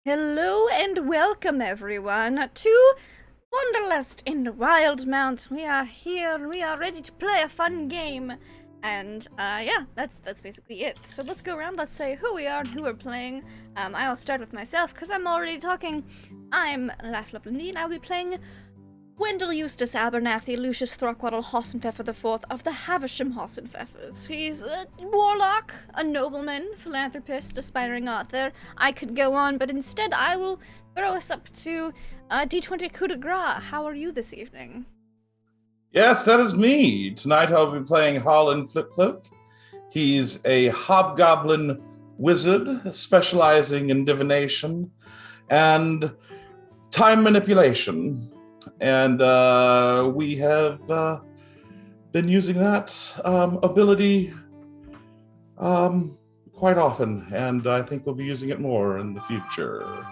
Hello and welcome everyone to Wanderlust in Wildemount. We are here and we are ready to play a fun game. And yeah, that's basically it. So let's go around, let's say who we are and who we're playing. I'll start with myself because I'm already talking. I'm Laugh Love Indeed. I'll be playing Wendell Eustace Abernathy Lucius Throckwaddle Hossenpfeffer IV of the Havisham Hossenpfeffers. He's a warlock, a nobleman, philanthropist, aspiring author. I could go on, but instead I will throw us up to D20 coup de grace. How are you this evening? Yes, that is me. Tonight I'll be playing Harlan Flipcloak. He's a hobgoblin wizard specializing in divination and time manipulation. And we have been using that ability quite often, and I think we'll be using it more in the future,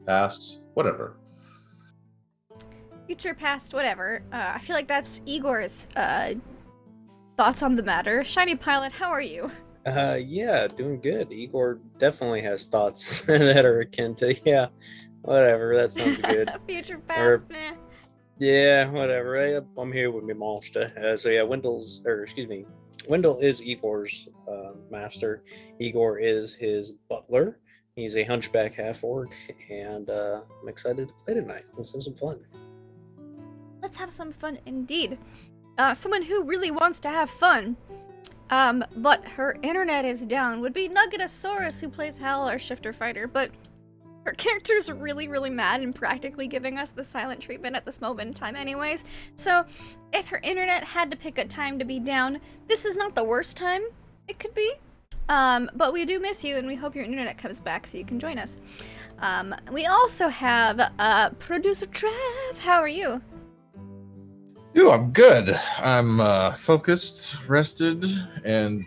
past, whatever. Future, past, whatever. I feel like that's Igor's thoughts on the matter. Shiny Pilot, how are you? Yeah, doing good. Igor definitely has thoughts that are akin to, yeah, whatever, that sounds good. Future, past, meh. Yeah, whatever. I'm here with my monster. So yeah, Wendell is Igor's master. Igor is his butler. He's a hunchback half-orc, and I'm excited to play tonight. Let's have some fun. Let's have some fun indeed. Someone who really wants to have fun, but her internet is down, would be Nuggetosaurus, who plays Hal, our shifter fighter, but her character's really, really mad and practically giving us the silent treatment at this moment in time anyways. So, if her internet had to pick a time to be down, this is not the worst time it could be. But we do miss you, and we hope your internet comes back so you can join us. We also have producer Trev. How are you? Ooh, I'm good. I'm focused, rested, and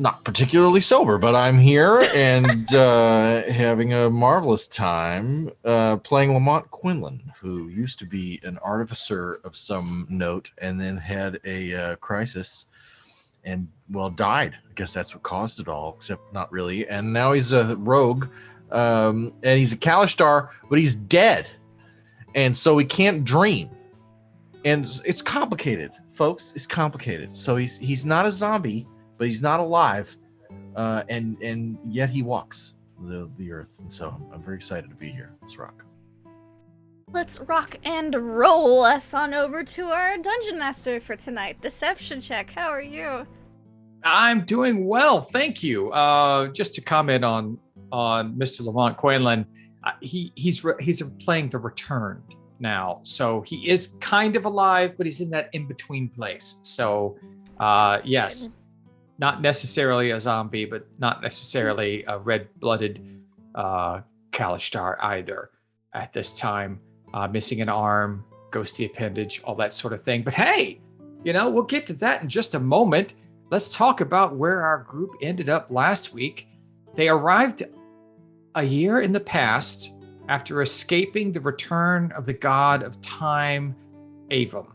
not particularly sober, but I'm here and having a marvelous time playing Lamont Quinlan, who used to be an artificer of some note and then had a crisis and, well, died. I guess that's what caused it all, except not really. And now he's a rogue, and he's a Kalishtar, but he's dead. And so he can't dream. And it's complicated, folks. It's complicated. So he's not a zombie, but he's not alive. And yet he walks the earth. And so I'm very excited to be here. Let's rock. Let's rock and roll us on over to our dungeon master for tonight. Deception check. How are you? I'm doing well, thank you. Just to comment on Mr. Lamont Quinlan, he's playing the returned now, so he is kind of alive, but he's in that in between place. So, yes, not necessarily a zombie, but not necessarily a red-blooded Kalishtar either. At this time, missing an arm, ghosty appendage, all that sort of thing. But hey, we'll get to that in just a moment. Let's talk about where our group ended up last week. They arrived a year in the past after escaping the return of the god of time, Avum.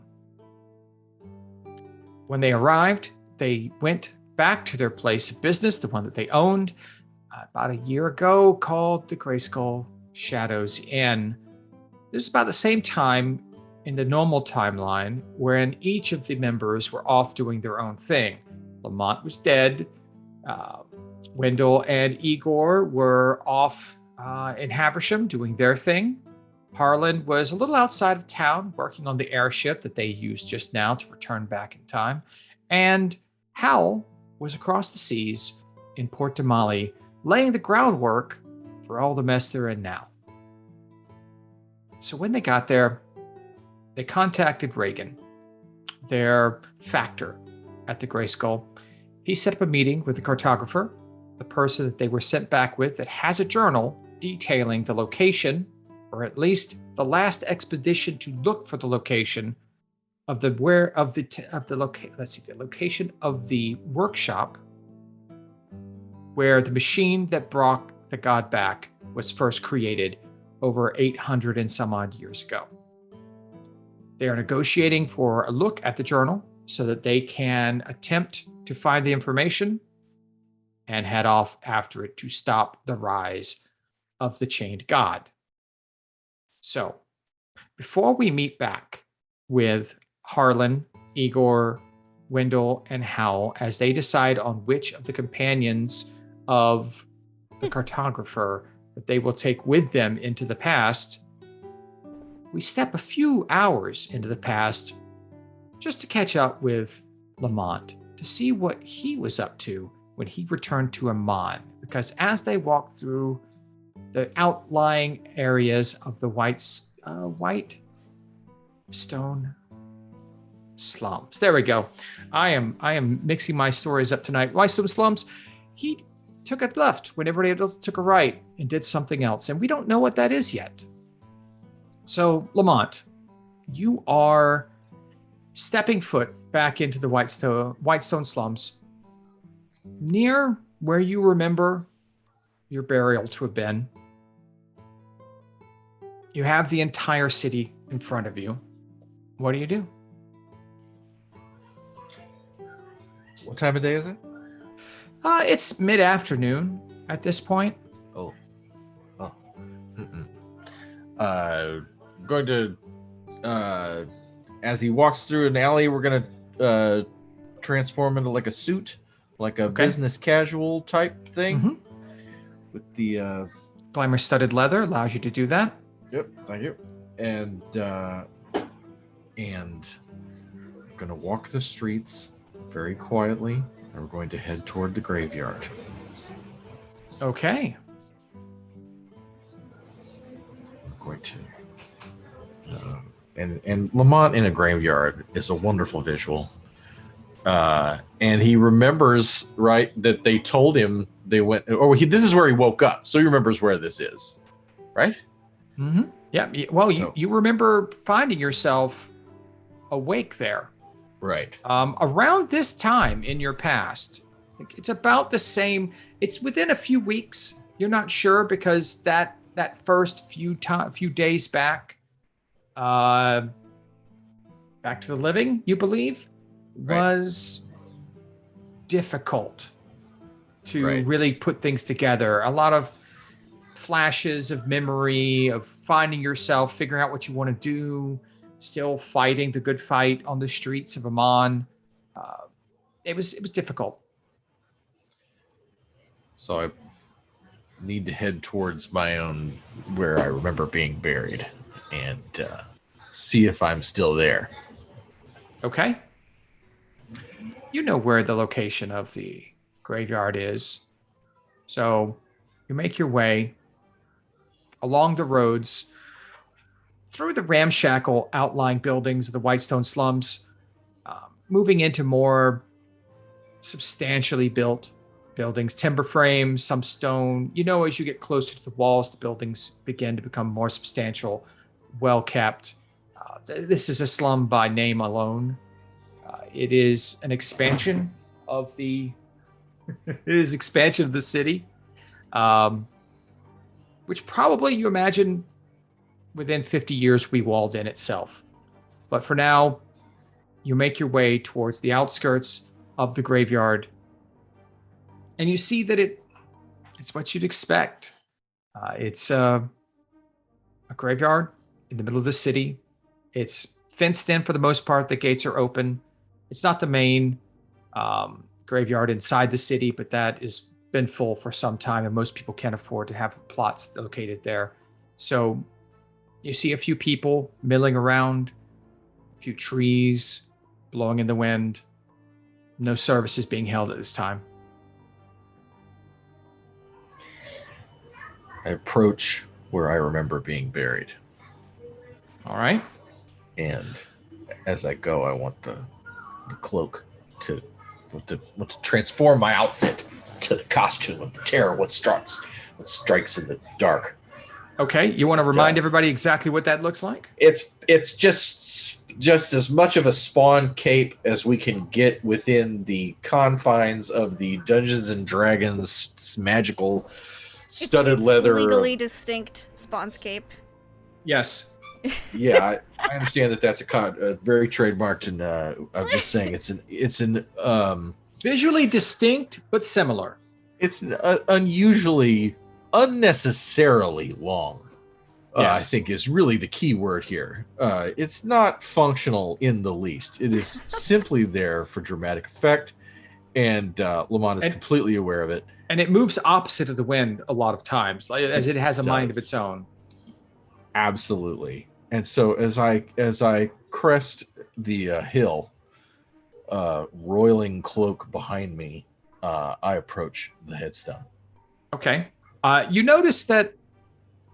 When they arrived, they went back to their place of business, the one that they owned about a year ago, called the Grayskull Shadows Inn. This is about the same time in the normal timeline when each of the members were off doing their own thing. Lamont was dead. Wendell and Igor were off in Havisham doing their thing. Harlan was a little outside of town working on the airship that they used just now to return back in time. And Hal was across the seas in Port Damali, laying the groundwork for all the mess they're in now. So when they got there, they contacted Reagan, their factor at the Grayskull. He set up a meeting with the cartographer, the person that they were sent back with that has a journal detailing the location, or at least the last expedition to look for the location of the location of the workshop where the machine that brought the god back was first created over 800 and some odd years ago. They are negotiating for a look at the journal so that they can attempt to find the information and head off after it to stop the rise of the chained god. So, before we meet back with Harlan, Igor, Wendell, and Hal as they decide on which of the companions of the cartographer that they will take with them into the past, we step a few hours into the past just to catch up with Lamont to see what he was up to when he returned to Amman. Because as they walk through the outlying areas of the white stone slums. There we go. I am mixing my stories up tonight. Whitestone slums. He took a left when everybody else took a right and did something else, and we don't know what that is yet. So, Lamont, you are stepping foot back into the Whitestone slums, near where you remember your burial to have been. You have the entire city in front of you. What do you do? What time of day is it? It's mid-afternoon at this point. Oh. Going to, as he walks through an alley, we're going to transform into like a suit, like a business casual type thing. Mm-hmm. With the glamour-studded leather allows you to do that. Yep, thank you. And we're going to walk the streets very quietly, and we're going to head toward the graveyard. Okay. We're going to... and Lamont in a graveyard is a wonderful visual. And he remembers, right, that they told him they went... this is where he woke up, so he remembers where this is. Right? Mm-hmm. Yeah. Well, So- you remember finding yourself awake there. Right. Around this time in your past. It's about the same. It's within a few weeks. You're not sure because that first few days back, back to the living, you believe, was difficult to really put things together. A lot of flashes of memory of finding yourself, figuring out what you want to do, still fighting the good fight on the streets of Amman. It was difficult. So I need to head towards my own, where I remember being buried, and see if I'm still there. Okay. You know where the location of the graveyard is. So you make your way along the roads, through the ramshackle outlying buildings of the Whitestone slums, moving into more substantially built buildings, timber frames, some stone. You know, as you get closer to the walls, the buildings begin to become more substantial, well kept. This is a slum by name alone. It is an expansion of the city, which probably you imagine within 50 years we walled in itself. But for now, you make your way towards the outskirts of the graveyard, and you see that it's what you'd expect. It's a graveyard in the middle of the city. It's fenced in for the most part. The gates are open. It's not the main graveyard inside the city, but that has been full for some time, and most people can't afford to have plots located there. So you see a few people milling around, a few trees blowing in the wind. No services being held at this time. I approach where I remember being buried. All right. And as I go, I want the cloak to transform my outfit to the costume of the terror, what strikes in the dark. Okay, you want to remind everybody exactly what that looks like? It's just as much of a Spawn cape as we can get within the confines of the Dungeons and Dragons magical studded leather. Legally distinct Spawnscape. Yes. Yeah, I understand that that's a very trademarked, and I'm just saying it's an Visually distinct but similar. It's unnecessarily long. I Yes. think is really the key word here. It's not functional in the least. It is simply there for dramatic effect, and Lamont is completely aware of it. And it moves opposite of the wind a lot of times, as it has a mind of does. its own. Absolutely. And so as I crest the hill, roiling cloak behind me, I approach the headstone. Okay. You notice that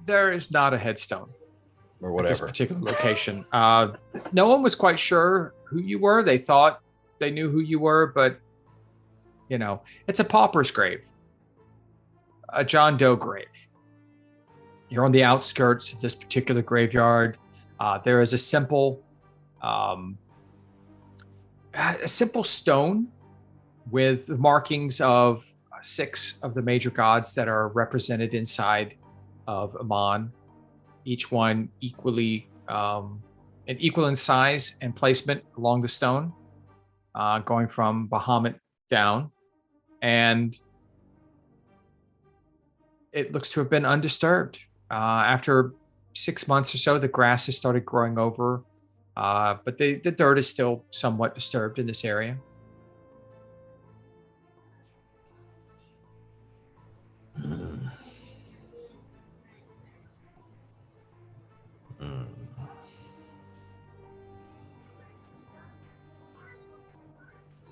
there is not a headstone Or at this whatever. particular location. No one was quite sure who you were. They thought they knew who you were, but it's a pauper's grave, a John Doe grave. You're on the outskirts of this particular graveyard. There is a simple stone with the markings of 6 of the major gods that are represented inside of Amon, each one equal in size and placement along the stone, going from Bahamut down. And it looks to have been undisturbed. After 6 months or so, the grass has started growing over, but the dirt is still somewhat disturbed in this area.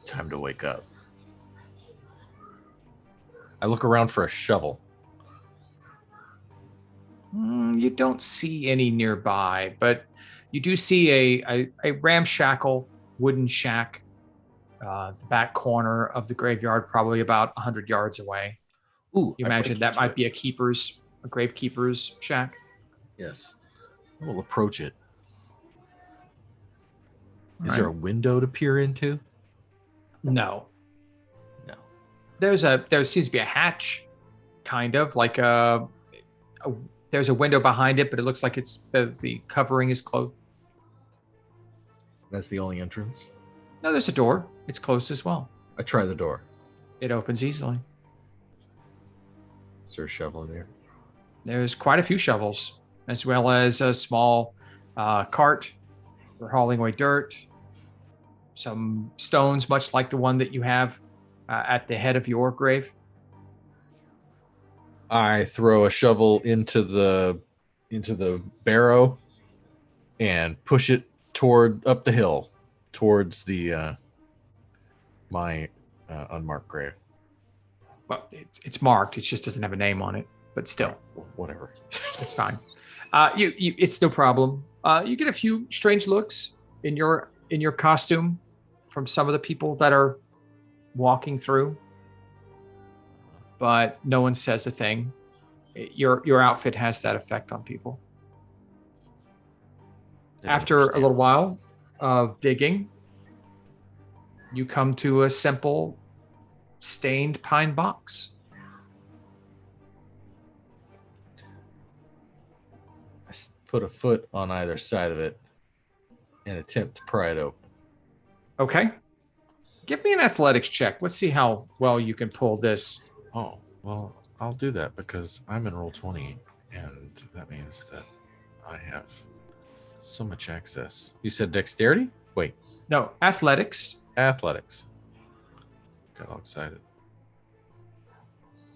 Time to wake up. I look around for a shovel. You don't see any nearby, but you do see a ramshackle wooden shack, the back corner of the graveyard, probably about 100 yards away. Ooh, You imagine that might be a gravekeeper's shack? Yes. I will approach it. Is All there a right. window to peer into? No. No. There seems to be a hatch, kind of like there's a window behind it, but it looks like it's the covering is closed. That's the only entrance? No, there's a door. It's closed as well. I try the door. It opens easily. Is there a shovel in there? There's quite a few shovels, as well as a small cart for hauling away dirt, some stones, much like the one that you have at the head of your grave. I throw a shovel into the barrow and push it up the hill towards the my unmarked grave. Well, it's marked. It just doesn't have a name on it, but still, Whatever. it's fine. It's no problem. You get a few strange looks in your costume from some of the people that are walking through, but no one says a thing. Your outfit has that effect on people. After a little while of digging, you come to a simple stained pine box. I put a foot on either side of it and attempt to pry it open. Okay. Give me an athletics check. Let's see how well you can pull this. Oh, well, I'll do that because I'm in roll 20, and that means that I have so much access. You said dexterity? Wait, No, athletics. athletics. Got all excited.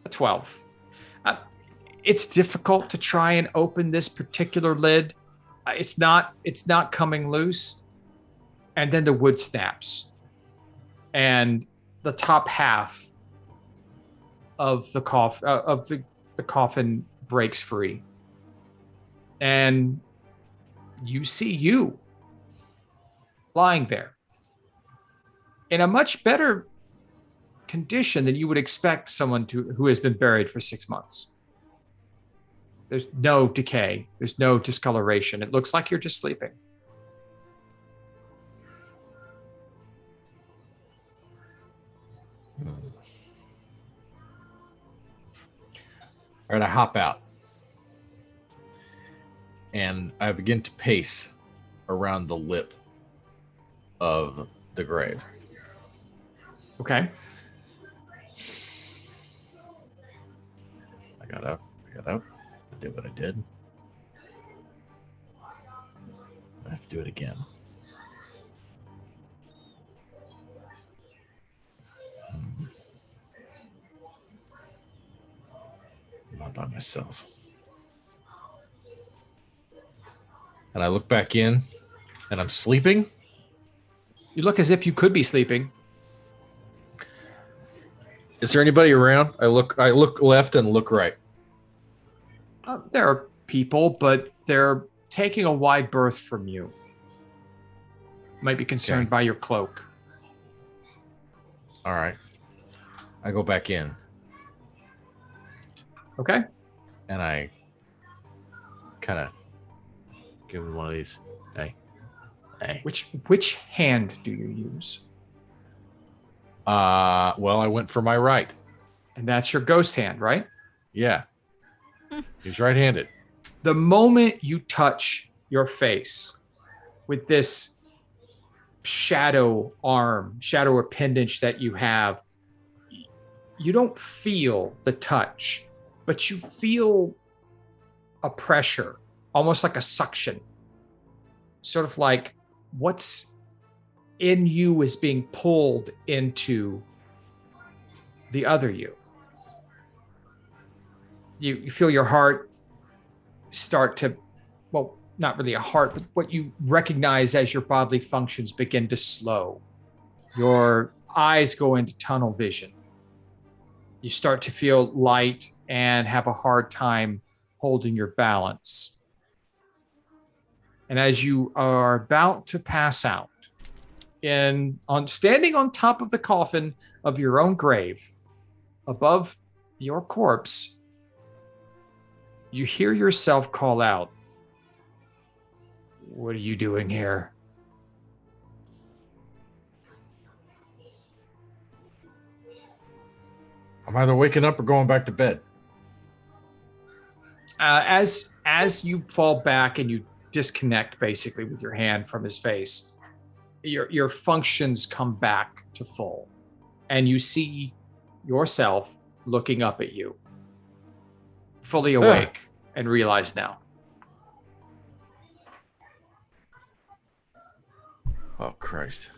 A 12. It's difficult to try and open this particular lid. It's not coming loose. And then the wood snaps. And the top half of the coffin breaks free. And you see you lying there in a much better condition than you would expect someone who has been buried for 6 months. There's no decay. There's no discoloration. It looks like you're just sleeping. All right, I hop out. And I begin to pace around the lip of the grave. Okay. got up. I did what I did. I have to do it again. I'm not by myself. And I look back in, and I'm sleeping. You look as if you could be sleeping. Is there anybody around? I look left and look right. There are people, but they're taking a wide berth from you. Might be concerned by your cloak. All right. I go back in. Okay. And I kind of give him one of these. Hey. Which hand do you use? Well, I went for my right. And that's your ghost hand, right? Yeah. He's right-handed. The moment you touch your face with this shadow appendage that you have, you don't feel the touch, but you feel a pressure, almost like a suction. Sort of like what's in you is being pulled into the other you. You feel your heart start to, well, not really a heart, but what you recognize as your bodily functions begin to slow. Your eyes go into tunnel vision. You start to feel light and have a hard time holding your balance. And as you are about to pass out, standing on top of the coffin of your own grave, above your corpse, you hear yourself call out, "What are you doing here?" I'm either waking up or going back to bed. As you fall back and you disconnect basically with your hand from his face, your functions come back to full, and you see yourself looking up at you, fully awake and realize now. Oh, Christ.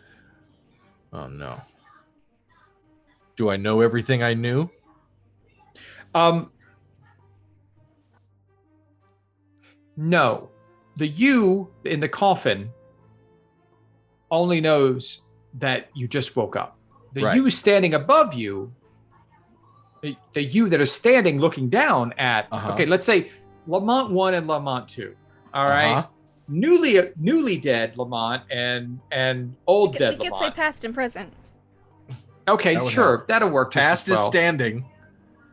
Oh, no. Do I know everything I knew? No. The you in the coffin only knows that you just woke up. The Right. you standing above you, the you that is standing looking down at, okay, let's say Lamont 1 and Lamont 2. All right. Newly dead Lamont and old dead We could say Lamont. past and present. Okay, That would sure. help. That'll work just Past as well. is standing.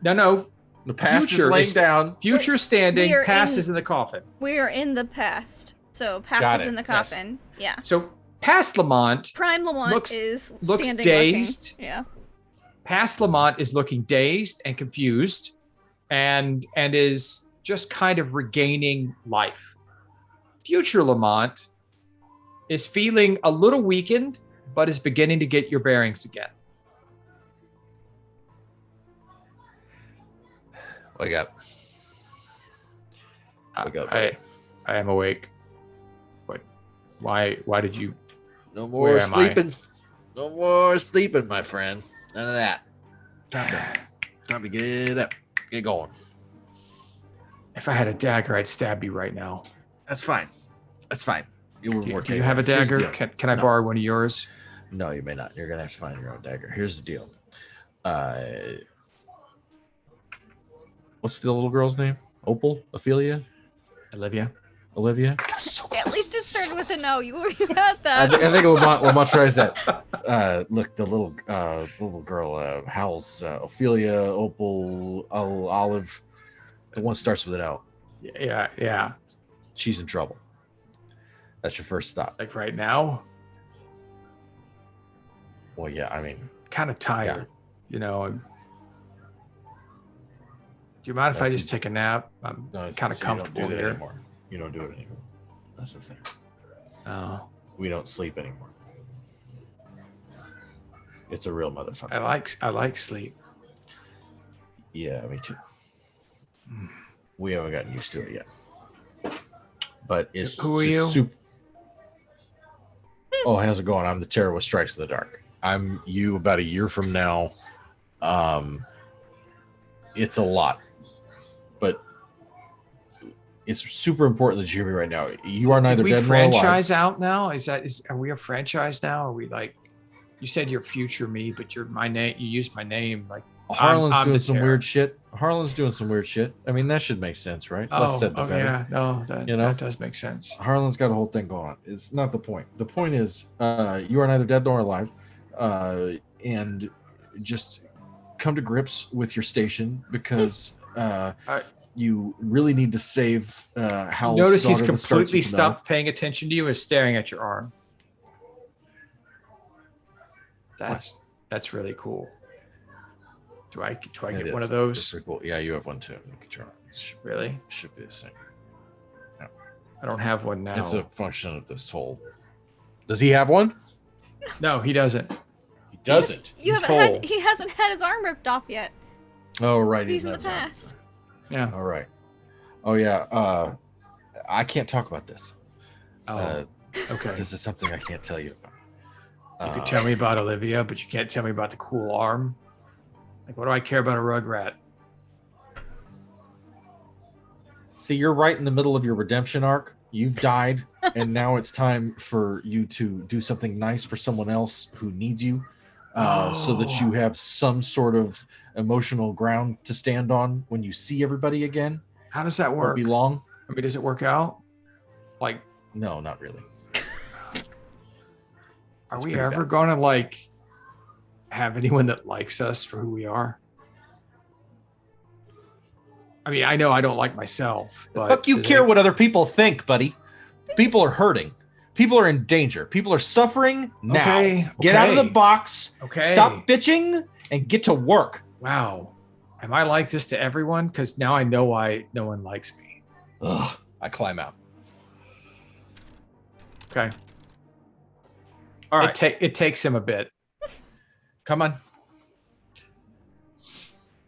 No. The past Future is laying is- down. Future standing, we are past in- is in the coffin. We are in the past. So past Got is it. in the Yes. coffin. Yeah. So past Lamont, Prime Lamont Looks is standing dazed. looking. Yeah. past Lamont is looking dazed and confused and is just kind of regaining life. Future Lamont is feeling a little weakened, but is beginning to get your bearings again. Wake up. Wake up. I am awake. But why did you? No Where more am I? sleeping. No more sleeping, my friend. None of that. Time to get up. Get going. If I had a dagger, I'd stab you right now. That's fine. That's fine. You were more Do you have a Here's the dagger? deal. Can I No. borrow one of yours? No, you may not. You're gonna have to find your own dagger. Here's the deal. What's the little girl's name? Opal? Ophelia? Olivia? Olivia? At least it started with an O. You had that. I think Lamont tries that. Look, the little girl, Howell's Ophelia, Opal, Olive. The one starts with an L. Yeah. She's in trouble. That's your first stop. Like right now, Well, yeah, I mean, kind of tired. You know. Do you mind if I That's- just take a nap? I'm no, it's- kind of so you don't comfortable do that here. anymore. You don't do it anymore. That's the thing. Oh, We don't sleep anymore. It's a real motherfucker. I like sleep. Yeah, me too. We haven't gotten used to it yet. But it's Who are just you? Oh, how's it going? I'm the Terror with Strikes in the Dark. I'm you about a year from now. It's a lot, but it's super important that you hear me right now. You are neither Did we dead nor alive. franchise out now? Are we a franchise now? Are we like? You said you're future me, but you're my name. You used my name. Like Harlan's I'm doing the some Terror. weird shit. Harlan's doing some weird shit. I mean, that should make sense, right? Less said the better. Yeah, no, that You know? that does make sense. Harlan's got a whole thing going on. It's not the point. The point is, you are neither dead nor alive, and just come to grips with your station because you really need to save Hal's Notice he's daughter that starts completely with an O. stopped paying attention to you and staring at your arm. That's really cool. Do I It get is. one of It's those? pretty cool. Yeah, you have one too. Look at your arm. Really? Should be the same. I don't have one now. It's a function of this whole. Does he have one? No, he doesn't. He doesn't. You He's haven't had, full. he hasn't had his arm ripped off yet. Oh right, He's in the not his arm. past. Yeah. All right. Oh yeah. I can't talk about this. Oh, okay. This is something I can't tell you about. You could tell me about Olivia, but you can't tell me about the cool arm. Like, what do I care about a rugrat? See, you're right in the middle of your redemption arc. You've died, and now it's time for you to do something nice for someone else who needs you, so that you have some sort of emotional ground to stand on when you see everybody again. How does that Won't work? be long. I mean, does it work out? Like, No, not really. are It's we pretty ever bad. gonna like have anyone that likes us for who we are? I mean, I know I don't like myself, but Fuck you does care it- what other people think, buddy. People are hurting. People are in danger. People are suffering now. Okay, Get out of the okay. box. Okay. Stop bitching and get to work. Wow. Am I like this to everyone? Because now I know why no one likes me. Ugh. I climb out. Okay. All right. It takes him a bit. Come on.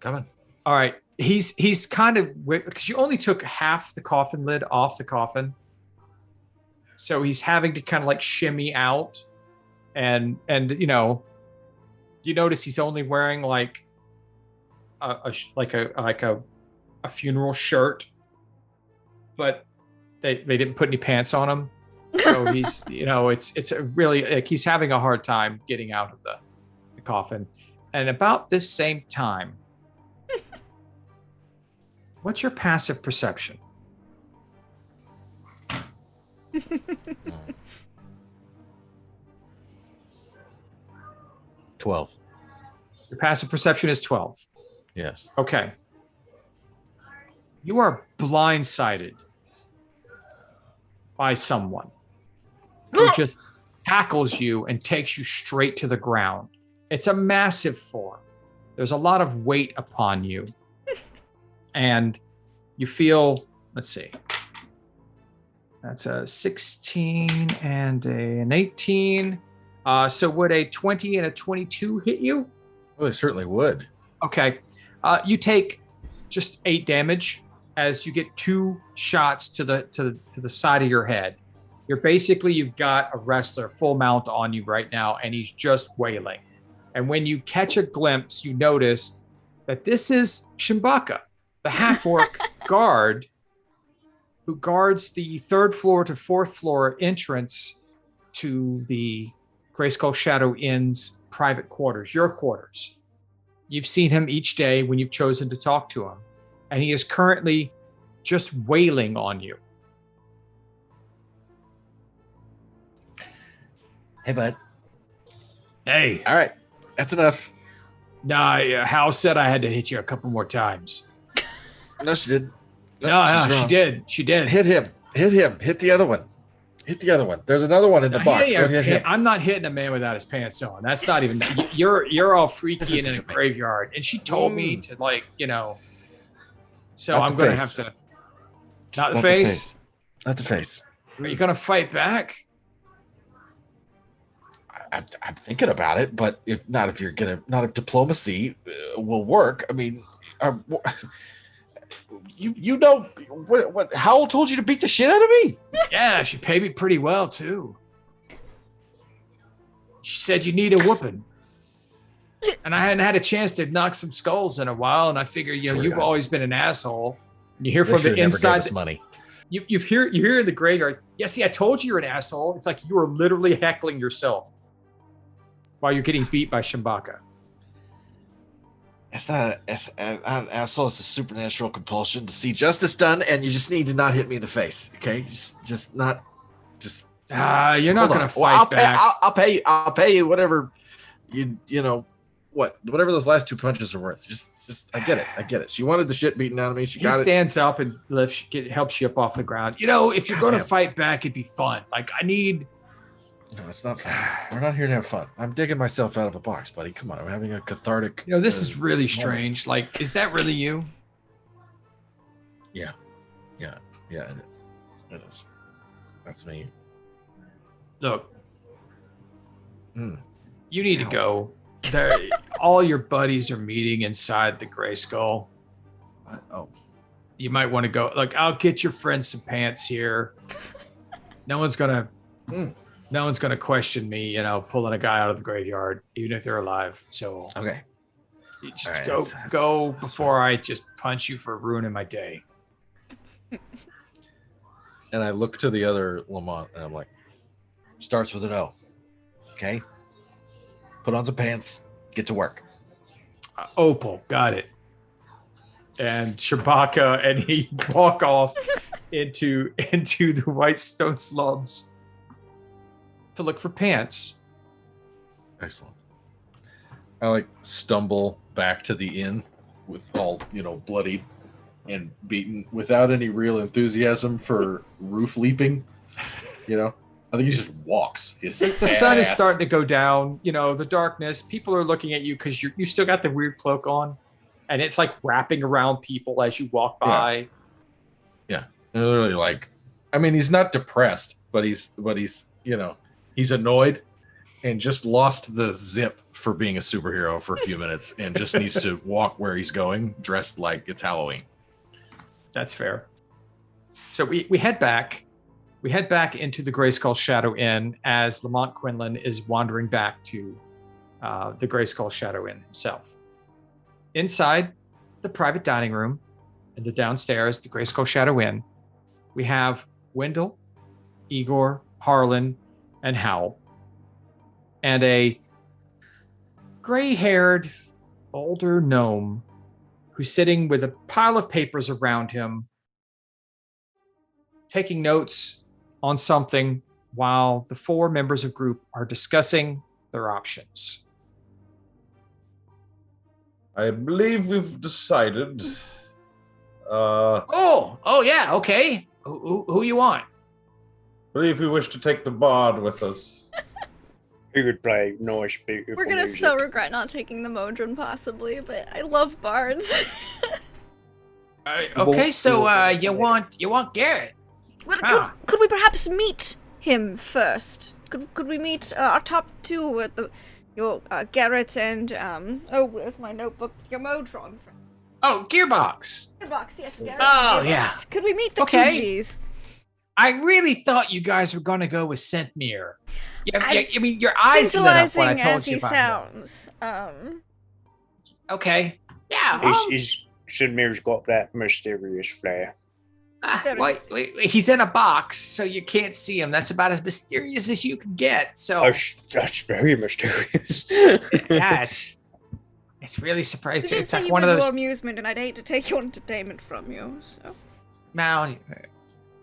Come on. All right. He's kind of because you only took half the coffin lid off the coffin, so he's having to kind of like shimmy out, and you know, you notice he's only wearing like a funeral shirt, but they didn't put any pants on him, so he's it's a really like he's having a hard time getting out of the coffin, and about this same time. What's your passive perception? 12. Your passive perception is 12. Yes. Okay. You are blindsided by someone who just tackles you and takes you straight to the ground. It's a massive form. There's a lot of weight upon you. And you feel, let's see. That's a 16 and an 18. So would a 20 and a 22 hit you? Well, they certainly would. Okay. You take just 8 damage as you get 2 shots to the side of your head. You've got a wrestler full mount on you right now, and he's just wailing. And when you catch a glimpse, you notice that this is Shimbaka, the half-orc guard who guards the 3rd floor to 4th floor entrance to the Grayskull Shadow Inn's private quarters, your quarters. You've seen him each day when you've chosen to talk to him, and he is currently just wailing on you. Hey, bud. Hey, All right. That's enough. nah, Hal said I had to hit you a couple more times. No, she did. No, she's she wrong. did. She did. Hit him. Hit him. Hit the other one. Hit the other one. There's another one in the Now, box. hey, Go hit him. I'm not hitting a man without his pants on. That's not even. You're all freaky This and in a isn't me. graveyard, and she told me to So Not I'm the gonna face. have to. Just Not the face. Not the face. Are you gonna fight back? I'm thinking about it, but if diplomacy will work. I mean, You know what? Howell told you to beat the shit out of me? Yeah, she paid me pretty well too. She said you need a whooping. And I hadn't had a chance to knock some skulls in a while, and I figured, you've always been an asshole. You hear from the inside money. You hear in the graveyard. Yeah, see, I told you you're an asshole. It's like you were literally heckling yourself while you're getting beat by Shimbaka. It's not an asshole. It's a supernatural compulsion to see justice done, and you just need to not hit me in the face. Okay, just not. You're not gonna fight back. I'll pay you whatever. Whatever those last 2 punches are worth. Just I get it. She wanted the shit beaten out of me. He stands up and helps you up off the ground. If you're going to fight back, it'd be fun. Like I need. No, it's not fun. We're not here to have fun. I'm digging myself out of a box, buddy. Come on, I'm having a cathartic. This is really strange. Like, is that really you? Yeah, it is. It is. That's me. Look, you need to go. All your buddies are meeting inside the Gray Skull. You might want to go. Like, I'll get your friend some pants here. No one's gonna question me. Pulling a guy out of the graveyard, even if they're alive. So okay, just go before I just punch you for ruining my day. And I look to the other Lamont, and I'm like, starts with an O. Okay. Put on some pants, get to work. Opal, got it. And Shabaka, and he walk off into the white stone slums to look for pants. Excellent. I stumble back to the inn with all, bloodied and beaten without any real enthusiasm for roof leaping, I think he just walks. The sun is starting to go down. The darkness. People are looking at you because you still got the weird cloak on, and it's like wrapping around people as you walk by. Yeah. They're literally he's not depressed, but he's he's annoyed and just lost the zip for being a superhero for a few minutes and just needs to walk where he's going, dressed like it's Halloween. That's fair. So we head back. We head back into the Gray Skull Shadow Inn as Lamont Quinlan is wandering back to the Gray Skull Shadow Inn himself. Inside the private dining room and the downstairs, the Gray Skull Shadow Inn, we have Wendell, Igor, Harlan, and Howell, and a gray-haired, older gnome who's sitting with a pile of papers around him, taking notes on something while the 4 members of group are discussing their options. I believe we've decided. Oh yeah, okay. Who you want? I believe we wish to take the bard with us. He would play nice, beautiful We're gonna music. so regret not taking the Modron possibly, but I love bards. Okay, so you want Garrett? Well, could we perhaps meet him first? Could we meet our top 2 with your Garrett and where's my notebook? Your Modron friend. Oh, Gearbox. Gearbox, yes, Garrett. Oh, Gearbox. yeah. Could we meet the Okay. 2Gs? I really thought you guys were gonna go with Centmere. I mean, your eyes lit up when I Scintillating told as you he about him. sounds. Okay. Yeah. Sidmir's got that mysterious flair. He's in a box, so you can't see him. That's about as mysterious as you can get. So That's very mysterious. yeah, it's really You surprising. did It's say like you one of was those. your amusement, and I'd hate to take your entertainment from you. So Now,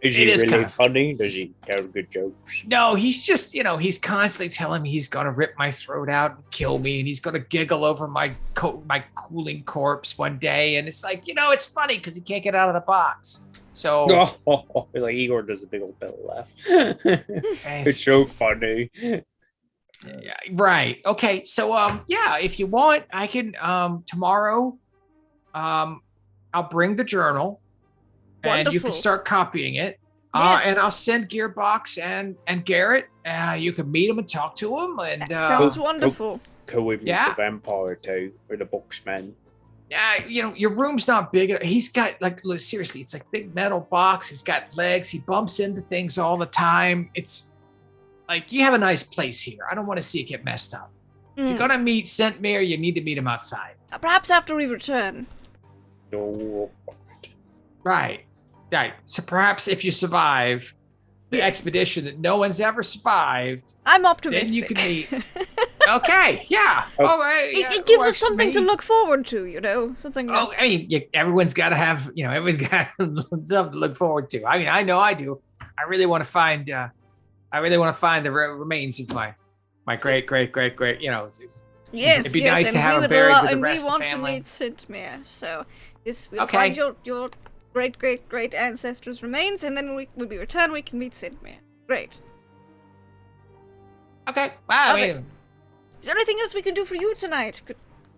Is he It is really kind of- funny? Does he tell good jokes? no, he's just he's constantly telling me he's gonna rip my throat out and kill me, and he's gonna giggle over my cooling corpse one day, and it's like it's funny because he can't get out of the box. So Like Igor does a big old belly laugh. it's- It's so funny. Yeah, right. Okay. So if you want, I can tomorrow I'll bring the journal and you can Wonderful. start copying it. Yes. And I'll send Gearbox and Garrett. You can meet him and talk to him and that sounds wonderful. Could we meet Yeah. the vampire too, or the boxman? Your room's not big. He's got seriously, it's like big metal box. He's got legs. He bumps into things all the time. It's like you have a nice place here. I don't want to see it get messed up. If you're gonna meet Scentmere, you need to meet him outside. Perhaps after we return. No. Right. So perhaps if you survive the expedition that no one's ever survived, I'm optimistic. then you can meet. Okay, yeah. All right. It gives us something to look forward to, something. Oh, I mean, everyone's got to have, everyone's got something to look forward to. I mean, I know I do. I really want to find. I really want to find the remains of my great. Yes, it'd be nice to have him buried with the rest of the family. And we want to meet Scentmere, so we'll find your great ancestors' remains, and then when we return, we can meet Scentmere. Great. Okay. Wow. Is there anything else we can do for you tonight? Do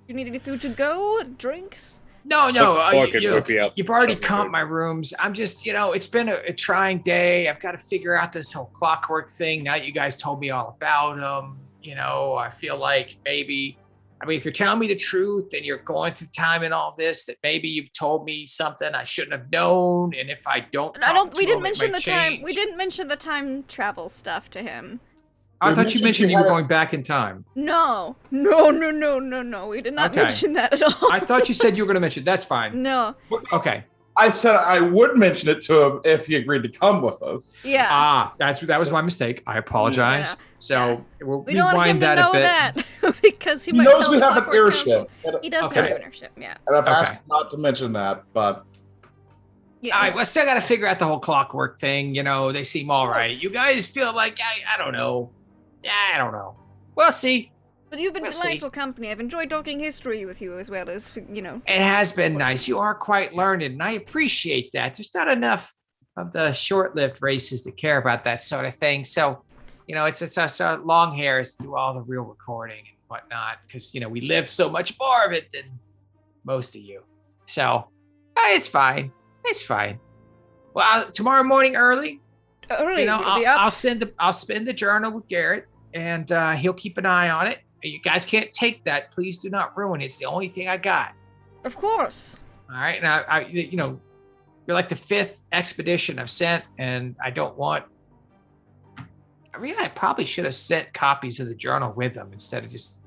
you need any food to go? Drinks? No. You've already something comped good. my rooms. I'm just, it's been a trying day. I've got to figure out this whole clockwork thing. Now that you guys told me all about them, I feel like maybe, if you're telling me the truth and you're going through time in all this, that maybe you've told me something I shouldn't have known. And if I don't, We didn't mention the time. We didn't mention the time travel stuff to him. I thought you mentioned you were going back in time. No. We did not Okay. mention that at all. I thought you said you were going to mention it. That's fine. No. Okay. I said I would mention it to him if he agreed to come with us. Yeah. That was my mistake. I apologize. Yeah. So we'll We don't want him rewind to that know a bit. that because he He might knows tell we the have an Clockwork airship. Council. He does Okay. have an airship, yeah. And I've asked Okay. him not to mention that, but Yes. All right, well, still got to figure out the whole clockwork thing. They seem all right. Yes. You guys feel like I don't know. Yeah, I don't know. We'll see. But you've been We'll see. delightful company. I've enjoyed talking history with you as well as, It has been nice. You are quite learned, and I appreciate that. There's not enough of the short-lived races that care about that sort of thing. So, it's long hairs do all the real recording and whatnot because we live so much more of it than most of you. So, it's fine. It's fine. Well, tomorrow morning early, early. You'll be I'll up. spin the journal with Garrett, and he'll keep an eye on it. You guys can't take that. Please do not ruin it. It's the only thing I got. Of course. All right. Now, you're like the 5th expedition I've sent, and I don't want. I probably should have sent copies of the journal with them instead of just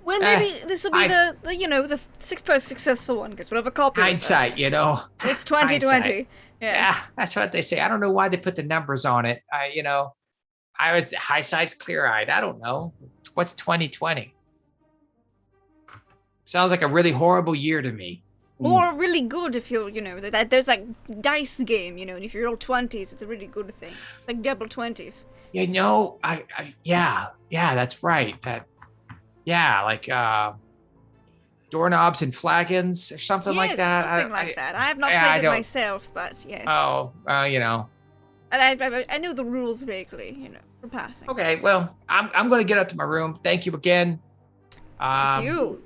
Well, maybe this will be the first successful one because we'll have a copy. hindsight. It's 2020. Hindsight. Yes. Yeah, that's what they say. I don't know why they put the numbers on it. I was highsight's clear-eyed. I don't know. What's 2020? Sounds like a really horrible year to me. Or really good if you're, that there's like dice game, and if you're all 20s, it's a really good thing. Like double 20s. Yeah, that's right. Like doorknobs and flagons or something like that. Something like that. I have not played it myself, but yes. Oh, And I knew the rules vaguely, for passing. Okay, well, I'm going to get up to my room. Thank you again. Thank you.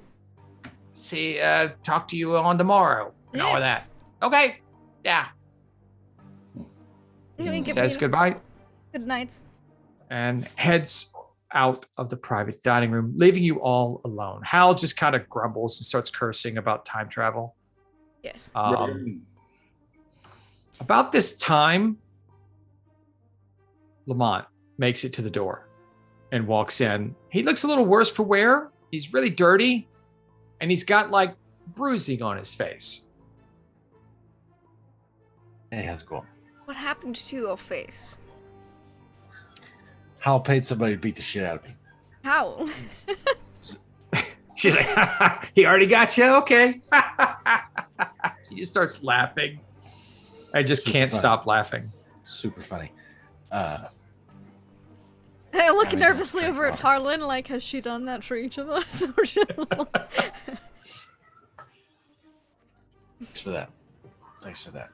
See, talk to you on tomorrow and all of that. Okay, yeah. Says goodbye Good night. and heads out of the private dining room, leaving you all alone. Hal just kind of grumbles and starts cursing about time travel. Yes. About this time, Lamont makes it to the door and walks in. He looks a little worse for wear. He's really dirty, and he's got like bruising on his face. Hey, how's it going? What happened to your face? Hal paid somebody to beat the shit out of me. How? She's like, he already got you? Okay. She just starts laughing. I just Super can't funny. stop laughing. Super funny. I look I mean, nervously that's over at fine. Harlan, like, has she done that for each of us? Thanks for that.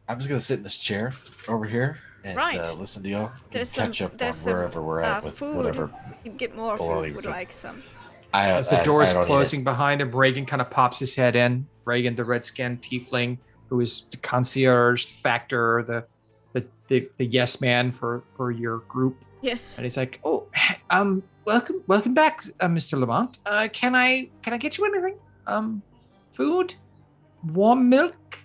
I'm just gonna sit in this chair over here and Right. listen to y'all. There's Catch some- up on there's some, wherever we're at with food. whatever. You can get more if Bologna you would we like some. As the door is I don't need closing behind him, Reagan kind of pops his head in. Reagan, the red-skinned tiefling, who is the concierge, the factor, the yes man for your group. Yes. And he's like, "Oh, welcome back, Mr. Lamont. Can I get you anything? Food, warm milk.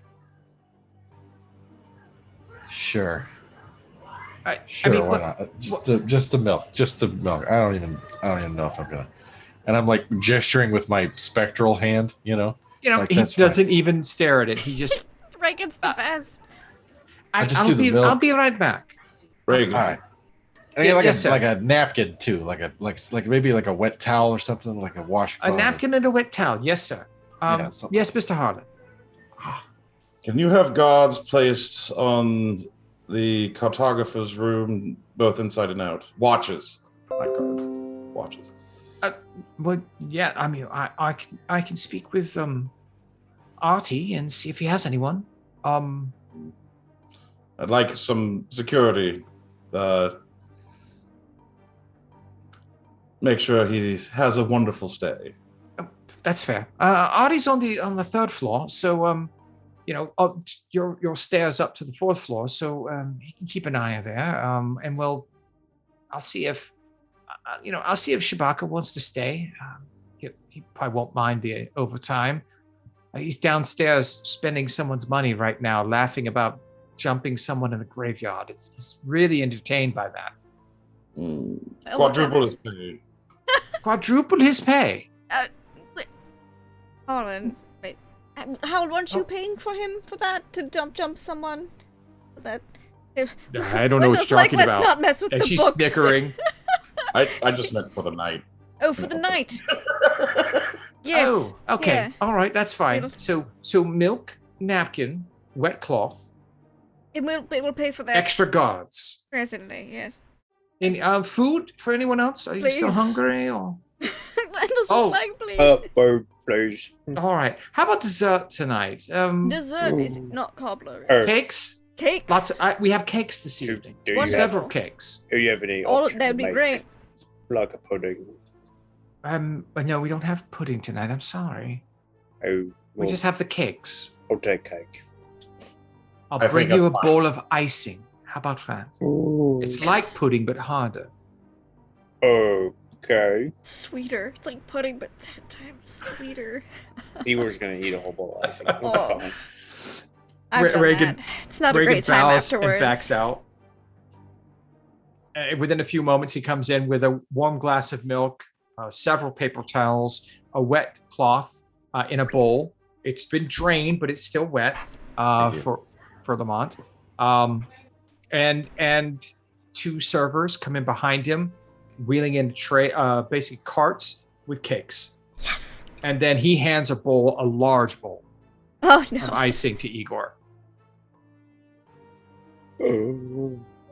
Sure. I mean, Why not? Just the milk. Just the milk. I don't even know if I'm gonna. And I'm like gesturing with my spectral hand, Like, he doesn't even stare at it. He just. Reagan's the best. I'll be right back. Reagan. All right. I get Yes, sir. like a napkin too, like maybe like a wet towel or something, like a washcloth. A napkin and a wet towel. Yes, sir. something. Yes, Mr. Harlan. Can you have guards placed on the cartographer's room, both inside and out? Watches, not guards. Watches. Well, yeah. I mean, I can speak with Artie and see if he has anyone. I'd like some security. Make sure he has a wonderful stay. That's fair. Artie's on the third floor, so your stairs up to the fourth floor, so he can keep an eye there. And I'll see if Shabaka wants to stay. He probably won't mind the overtime. He's downstairs spending someone's money right now, laughing about jumping someone in the graveyard. He's really entertained by that. Quadruple his pay. Quadruple his pay. Hold on. Wait. Howard, weren't you paying for him for that? To jump someone? For that? I don't know what you're talking let's about. not mess with And the she's books. snickering. I just meant for the night. Oh, for the night. Yes. Oh, okay. Yeah. All right, that's fine. So milk, napkin, wet cloth, It will pay for that extra guards. presently, yes. Any food for anyone else? Are you still Please. hungry? Or Randall's Oh. just like, please. Food, please. all right. How about dessert tonight? Dessert is not cobbler. Cakes. Cakes? Lots. We have cakes this evening. Do What? you Several have, cakes. do you have any All option that'd to be make great. like a pudding? But no, we don't have pudding tonight. I'm sorry. Oh, We well, just have the cakes. I'll take cake. I'll I bring think you a that's fine. bowl of icing. How about that? It's like pudding but harder. Okay. Sweeter. It's like pudding, but 10 times sweeter. Igor's gonna eat a whole bowl of icing. Oh. Fine. I've done Reagan- that. It's not a Reagan great time bows afterwards. and backs out. Within a few moments, he comes in with a warm glass of milk, several paper towels, a wet cloth in a bowl. It's been drained, but it's still wet for Lamont. And two servers come in behind him, wheeling in basically carts with cakes. Yes. And then he hands a large bowl Oh, of no. icing to Igor.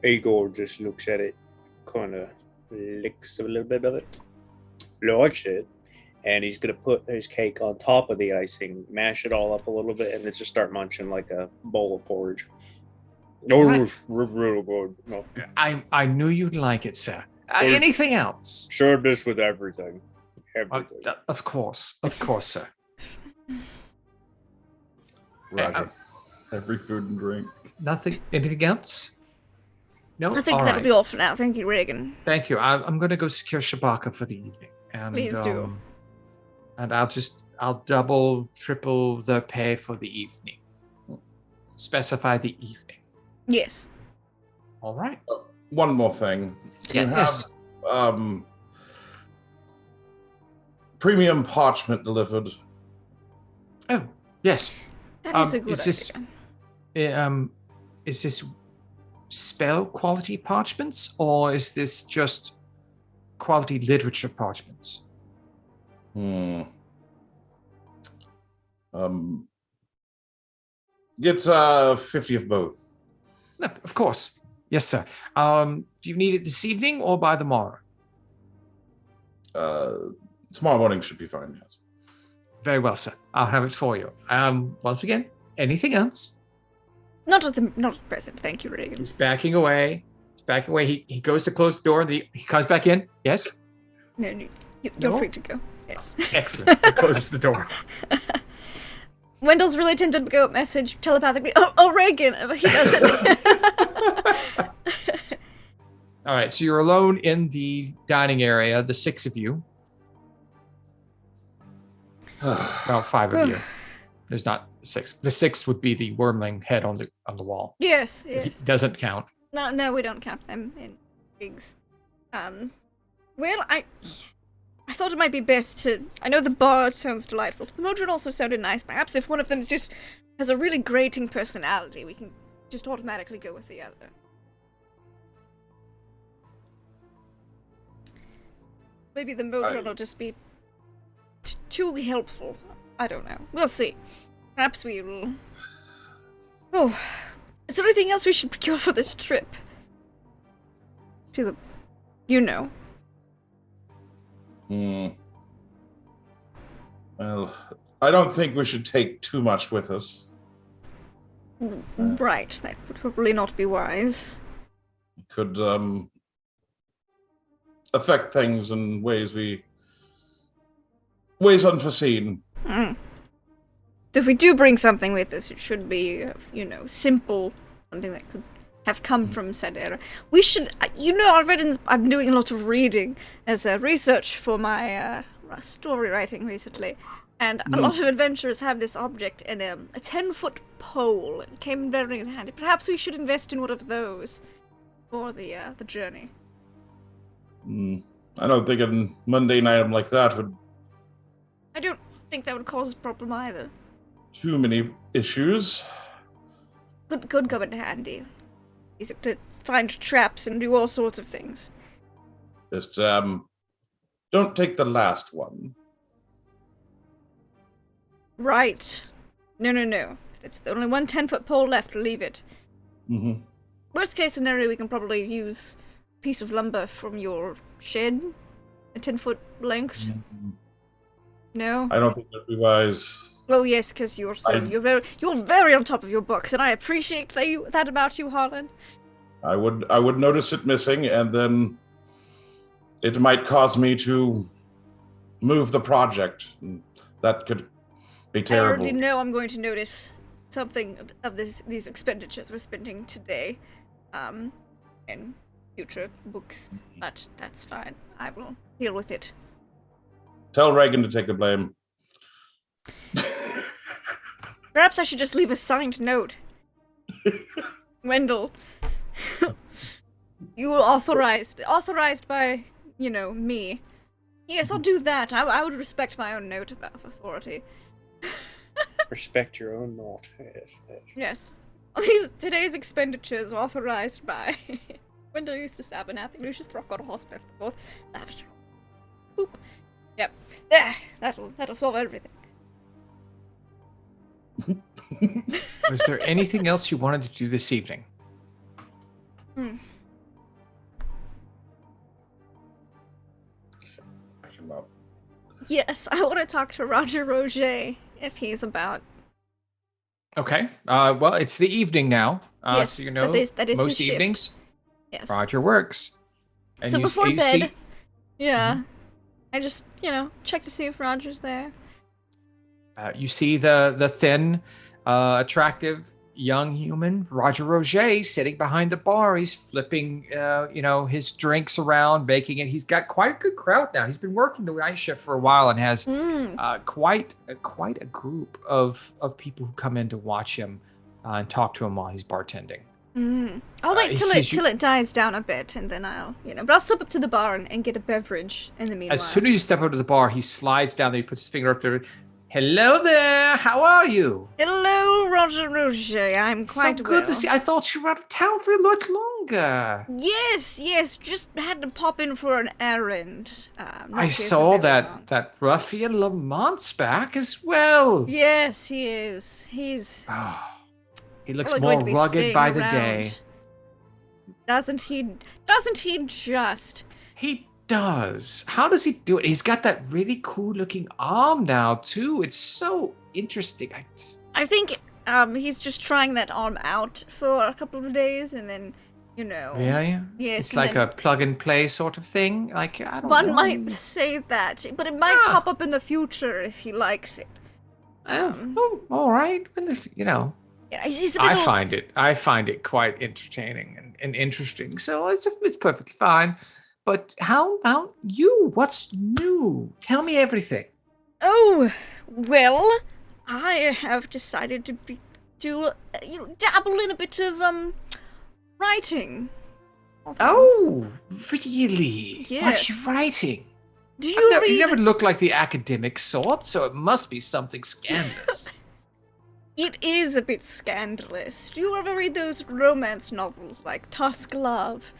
Igor just looks at it, kind of licks a little bit of it, likes it, and he's gonna put his cake on top of the icing, mash it all up a little bit, and then just start munching like a bowl of porridge. Oh, Right. real good. No, I knew you'd like it, sir. Anything else? serve this with everything. Everything. Of course, sir. Roger. Every food and drink. Nothing. Anything else? No. I think All that'll right. be all for now. Thank you, Reagan. Thank you. I'm going to go secure Shabaka for the evening. And, Please do. And I'll double, triple the pay for the evening. Specify the evening. Yes. All right. One more thing. Can you Yes. have premium parchment delivered? Oh, yes. That is a good is this- idea. Is this spell quality parchments, or is this just quality literature parchments? Get 50 of both. No, of course. Yes, sir. Do you need it this evening or by tomorrow? Tomorrow morning should be fine, yes. Very well, sir. I'll have it for you. Once again, anything else? Not at present. Thank you, Reagan. He's backing away. He goes to close the door and he comes back in. Yes? No, you're No? free to go. Yes. Excellent. He closes the door. Wendell's really tempted to go message telepathically. Oh, Reagan! But he doesn't. All right, so you're alone in the dining area, the 6 of you. Well, 5 of you. There's not 6. The 6th would be the wormling head on the wall. Yes, He yes. doesn't count. No, we don't count them in gigs. Well, I thought it might be best to. I know the bar sounds delightful, but the Modron also sounded nice. Perhaps if one of them just has a really grating personality, we can just automatically go with the other. Maybe the Modron will just be too helpful. I don't know. We'll see. Perhaps we will. Oh, is there anything else we should procure for this trip? To the, you know. Well, I don't think we should take too much with us. Right, that would probably not be wise. It could affect things in ways unforeseen. So if we do bring something with us, it should be, simple, something that could have come from said era. We should, I'm doing a lot of reading as research for my story writing recently, and a lot of adventurers have this object in a 10-foot pole. It came very in handy. Perhaps we should invest in one of those for the journey. I don't think a mundane item like that would. I don't think that would cause a problem either. Too many issues. Could come in handy. Use it to find traps and do all sorts of things. Just don't take the last one. Right. No. If it's the only one 10-foot pole left, leave it. Worst case scenario, we can probably use a piece of lumber from your shed, a 10-foot length. No? I don't think that'd be wise. Oh yes, because you're very on top of your books, and I appreciate that about you, Harlan. I would notice it missing, and then it might cause me to move the project. That could be terrible. I already know I'm going to notice something of these expenditures we're spending today, in future books, but that's fine. I will deal with it. Tell Reagan to take the blame. Perhaps I should just leave a signed note. Wendell. You were authorized by, me. Yes, I'll do that. I would respect my own note of authority. Respect your own note. Yes. Today's expenditures authorized by Wendell used to Sabernath, Lucius Throckmorton Hospital, both left. Boop. Yep. There. That'll solve everything. Was there anything else you wanted to do this evening? Yes, I want to talk to Roger Roger if he's about. Okay. Well, it's the evening now. Yes, so that is most his evenings, shift. Yes. Roger works. And So before bed, see, yeah, I just check to see if Roger's there. you see the thin, attractive young human Roger Roger sitting behind the bar. He's flipping, his drinks around, making it. He's got quite a good crowd now. He's been working the night shift for a while and has quite a group of people who come in to watch him and talk to him while he's bartending. I'll wait till it dies down a bit, and then but I'll step up to the bar and get a beverage in the meanwhile. As soon as you step up to the bar, he slides down there. He puts his finger up there. Hello there. How are you? Hello, Roger Roger. I'm quite so good well. to see. I thought you were out of town for a lot longer. Yes. Just had to pop in for an errand. I saw that ruffian Lamont's back as well. Yes, he is. He's. He looks probably more going to be rugged staying by the around. day. Doesn't he just? He does. How does he do it? He's got that really cool looking arm now too. It's so interesting. I think he's just trying that arm out for a couple of days, and then Yeah. Yes, It's and like then a plug and play sort of thing. Like I don't know. one might say that, but it might pop up in the future if he likes it. Oh, all right. Yeah, he's a little... I find it quite entertaining and interesting. So it's perfectly fine. But how about you? What's new? Tell me everything. Oh, well, I have decided to dabble in a bit of writing. Oh, really? Yes. What you writing? Do you read? You never look like the academic sort, so it must be something scandalous. It is a bit scandalous. Do you ever read those romance novels like Tusk Love?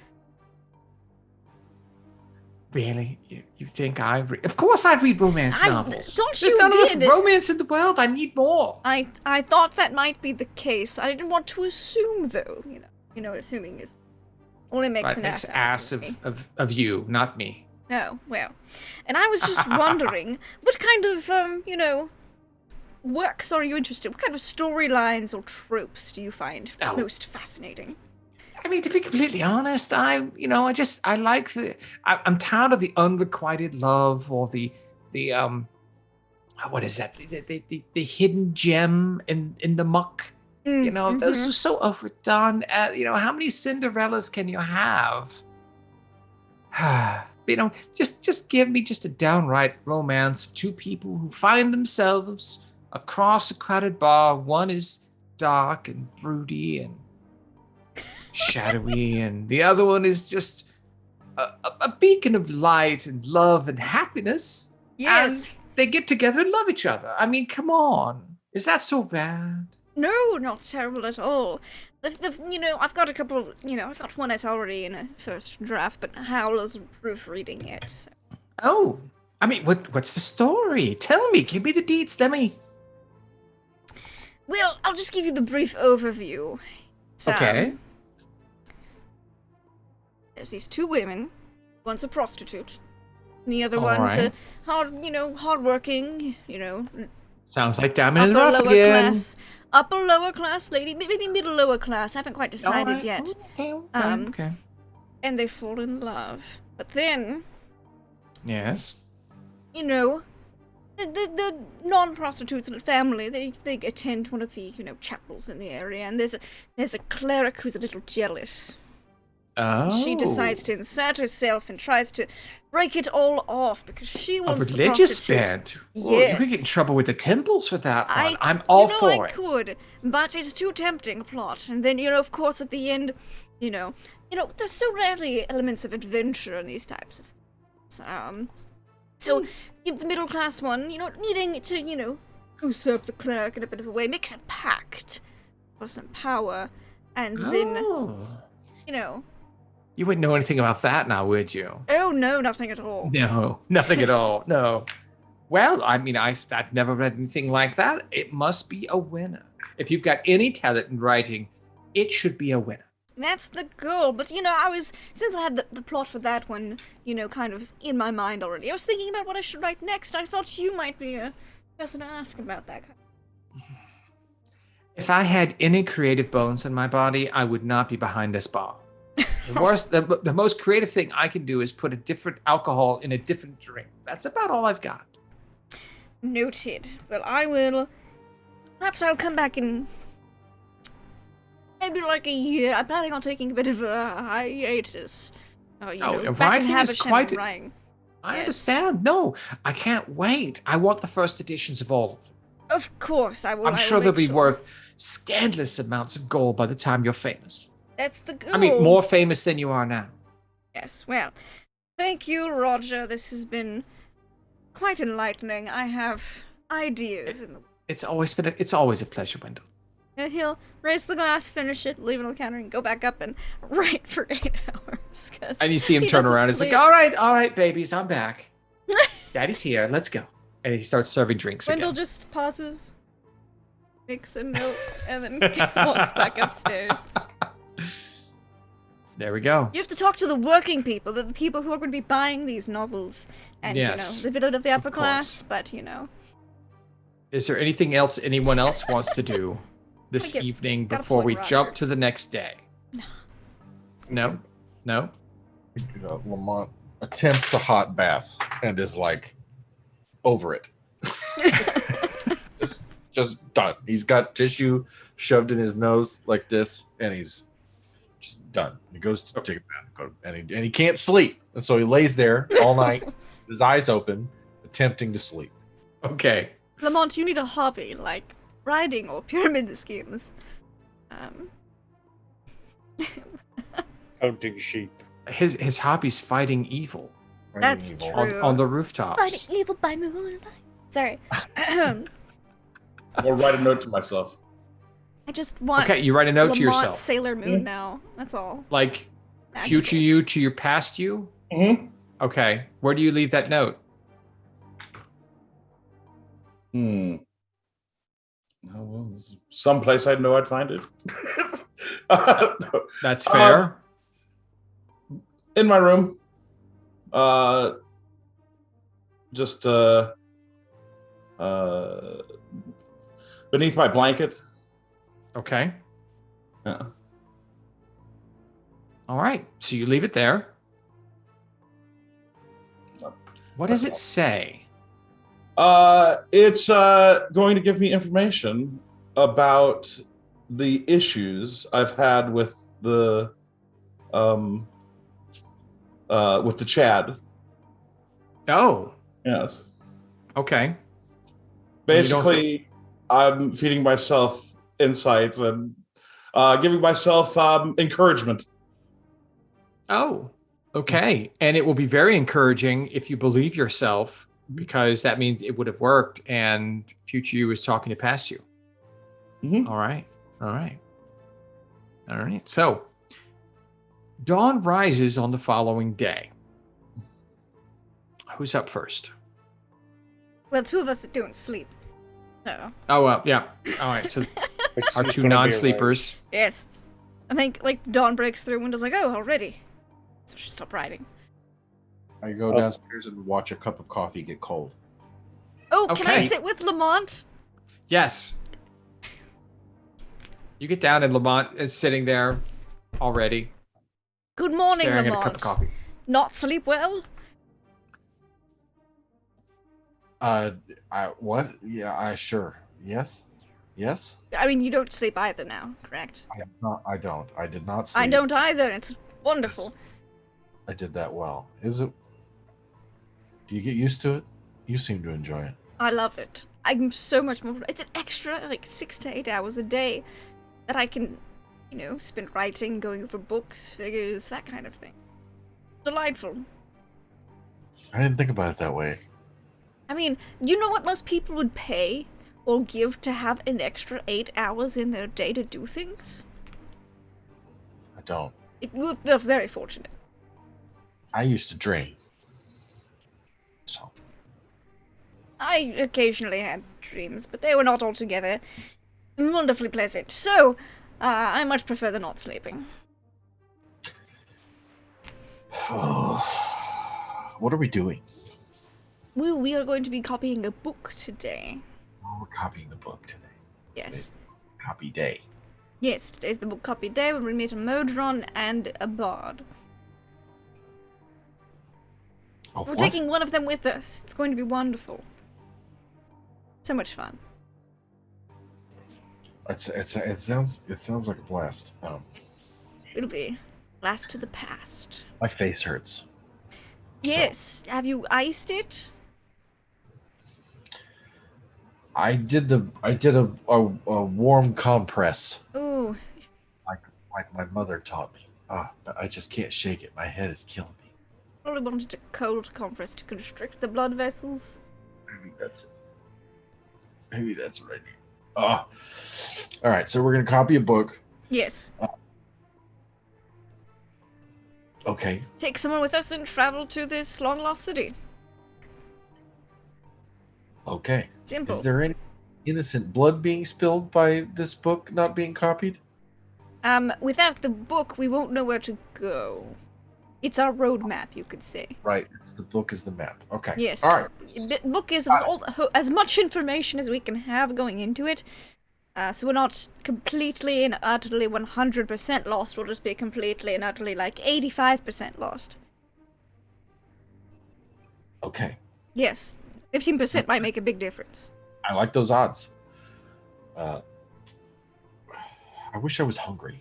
Really? You think I read? Of course I read romance novels. Thought There's you not did. enough romance in the world. I need more. I thought that might be the case. I didn't want to assume, though. You know what assuming is. Only makes Right, an makes ass ass out me. of you, not me. No, well. And I was just wondering, what kind of, works are you interested in? What kind of storylines or tropes do you find most fascinating? I mean, to be completely honest, I'm tired of the unrequited love or the what is that? The hidden gem in the muck. Those are so overdone. How many Cinderellas can you have? Just give me just a downright romance of two people who find themselves across a crowded bar. One is dark and broody and shadowy, and the other one is just a beacon of light and love and happiness. Yes. And they get together and love each other. I mean, come on. Is that so bad? No, not terrible at all. I've got a couple, I've got one that's already in a first draft, but Howler's proofreading it. So. Oh, I mean, what's the story? Tell me, give me the deets, let me... Well, I'll just give you the brief overview. So, okay. There's these two women. One's a prostitute. And the other All one's right. hardworking, Sounds like Diamond in the Rough again. Upper lower class lady, maybe middle lower class. I haven't quite decided All right. yet. Okay. And they fall in love. But then, Yes. the non-prostitutes in the family, they attend one of the, chapels in the area, and there's a cleric who's a little jealous. Oh. She decides to insert herself and tries to break it all off because she A wants religious the prostitute. band. Well, you Yes. could get in trouble with the temples for that one. I I'm all for I it. could, but it's too tempting a plot. And then, of course, at the end, there's so rarely elements of adventure in these types of things. So the middle class one, needing to, usurp the cleric in a bit of a way, makes a pact for some power, and then, You wouldn't know anything about that now, would you? oh no, nothing at all. No, nothing at all. No. Well, I mean, I've never read anything like that. It must be a winner. If you've got any talent in writing, it should be a winner. That's the goal, but since I had the plot for that one, kind of in my mind already, I was thinking about what I should write next. I thought you might be a person to ask about that. If I had any creative bones in my body, I would not be behind this bar. The most creative thing I can do is put a different alcohol in a different drink. That's about all I've got. Noted. Well, I will. Perhaps I'll come back in maybe like a year. I'm planning on taking a bit of a hiatus. Back in writing is Havisham quite... and writing. I Yes. understand. No, I can't wait. I want the first editions of all of them. Of course, I will. I'm sure they'll be worth scandalous amounts of gold by the time you're famous. That's the goal. I mean, more famous than you are now. Yes, well, thank you, Roger. This has been quite enlightening. I have ideas. It's always a pleasure, Wendell. And he'll raise the glass, finish it, leave it on the counter, and go back up and write for 8 hours. And you see him turn around. He's like, all right, babies, I'm back. Daddy's here. Let's go. And he starts serving drinks Wendell again. just pauses, makes a note, and then walks back upstairs. There we go. You have to talk to the working people, the people who are going to be buying these novels. And, Yes, the bit of the upper of class, course. but, Is there anything else anyone else wants to do this evening gotta before plug we Roger. jump to the next day? No? Lamont attempts a hot bath and is like over it. just done. He's got tissue shoved in his nose like this, and he's just done. He goes to take a bath, and he can't sleep, and so he lays there all night, his eyes open, attempting to sleep. Okay. Lamont, you need a hobby like riding or pyramid schemes. Counting sheep. His hobby's fighting evil That's Evil. true. on the rooftops. Fighting evil by moonlight. Sorry. Or write a note to myself. I just want Okay, you write a note to Lamont yourself. Sailor Moon now. That's all. Like Magical. future you to your past you? Mm-hmm. Okay. Where do you leave that note? Someplace I'd know I'd find it. That's fair. In my room. Just beneath my blanket. Okay. Yeah. All right. So you leave it there. What does it say? It's going to give me information about the issues I've had with the Chad. Oh, Yes. okay. Basically, I'm feeding myself insights and giving myself encouragement. Oh, okay. And it will be very encouraging if you believe yourself, because that means it would have worked and future you is talking to past you. Mhm. All right. All right. All right. So dawn rises on the following day. Who's up first? Well, two of us don't sleep. So Oh, well, yeah. All right. So our two non-sleepers. yes. I think like dawn breaks through, Window's like, oh, already. So she stopped riding. I go downstairs and watch a cup of coffee get cold. Oh, can I Okay. sit with Lamont? Yes. You get down and Lamont is sitting there already, Good morning, staring Lamont. at a cup of coffee. Not sleep well? What? Yeah, sure. Yes? Yes? I mean, you don't sleep either now, correct? I don't. I did not sleep. I don't either. It's wonderful. I did that well. Is it? Do you get used to it? You seem to enjoy it. I love it. I'm so much more. It's an extra, like, 6 to 8 hours a day that I can, you know, spend writing, going over books, figures, that kind of thing. Delightful. I didn't think about it that way. I mean, you know what most people would pay or give to have an extra 8 hours in their day to do things? I don't. They're very fortunate. I used to drink. So. I occasionally had dreams, but they were not altogether wonderfully pleasant. So, I much prefer the not sleeping. What are we doing? We are going to be copying a book today. Oh, we're copying the book today. Yes. Today's copy day. Yes, today's the book copy day when we meet a Modron and a Bard. Oh, We're what? taking one of them with us. It's going to be wonderful. So much fun. It sounds like a blast. It'll be blast to the past. My face hurts. Yes. Have you iced it? I did a warm compress Ooh. like my mother taught me. But I just can't shake it. My head is killing me. Probably wanted a cold compress to constrict the blood vessels. Maybe that's it. Maybe that's what I need. All right, so we're gonna copy a book. Yes. Okay. Take someone with us and travel to this long-lost city. Okay. Simple. Is there any innocent blood being spilled by this book not being copied? Without the book, we won't know where to go. It's our roadmap, you could say. Right. The book is the map. Okay. Yes. All right. The book gives us as much information as we can have going into it. So we're not completely and utterly 100% lost. We'll just be completely and utterly like 85% lost. Okay. Yes. 15% might make a big difference. I like those odds. I wish I was hungry.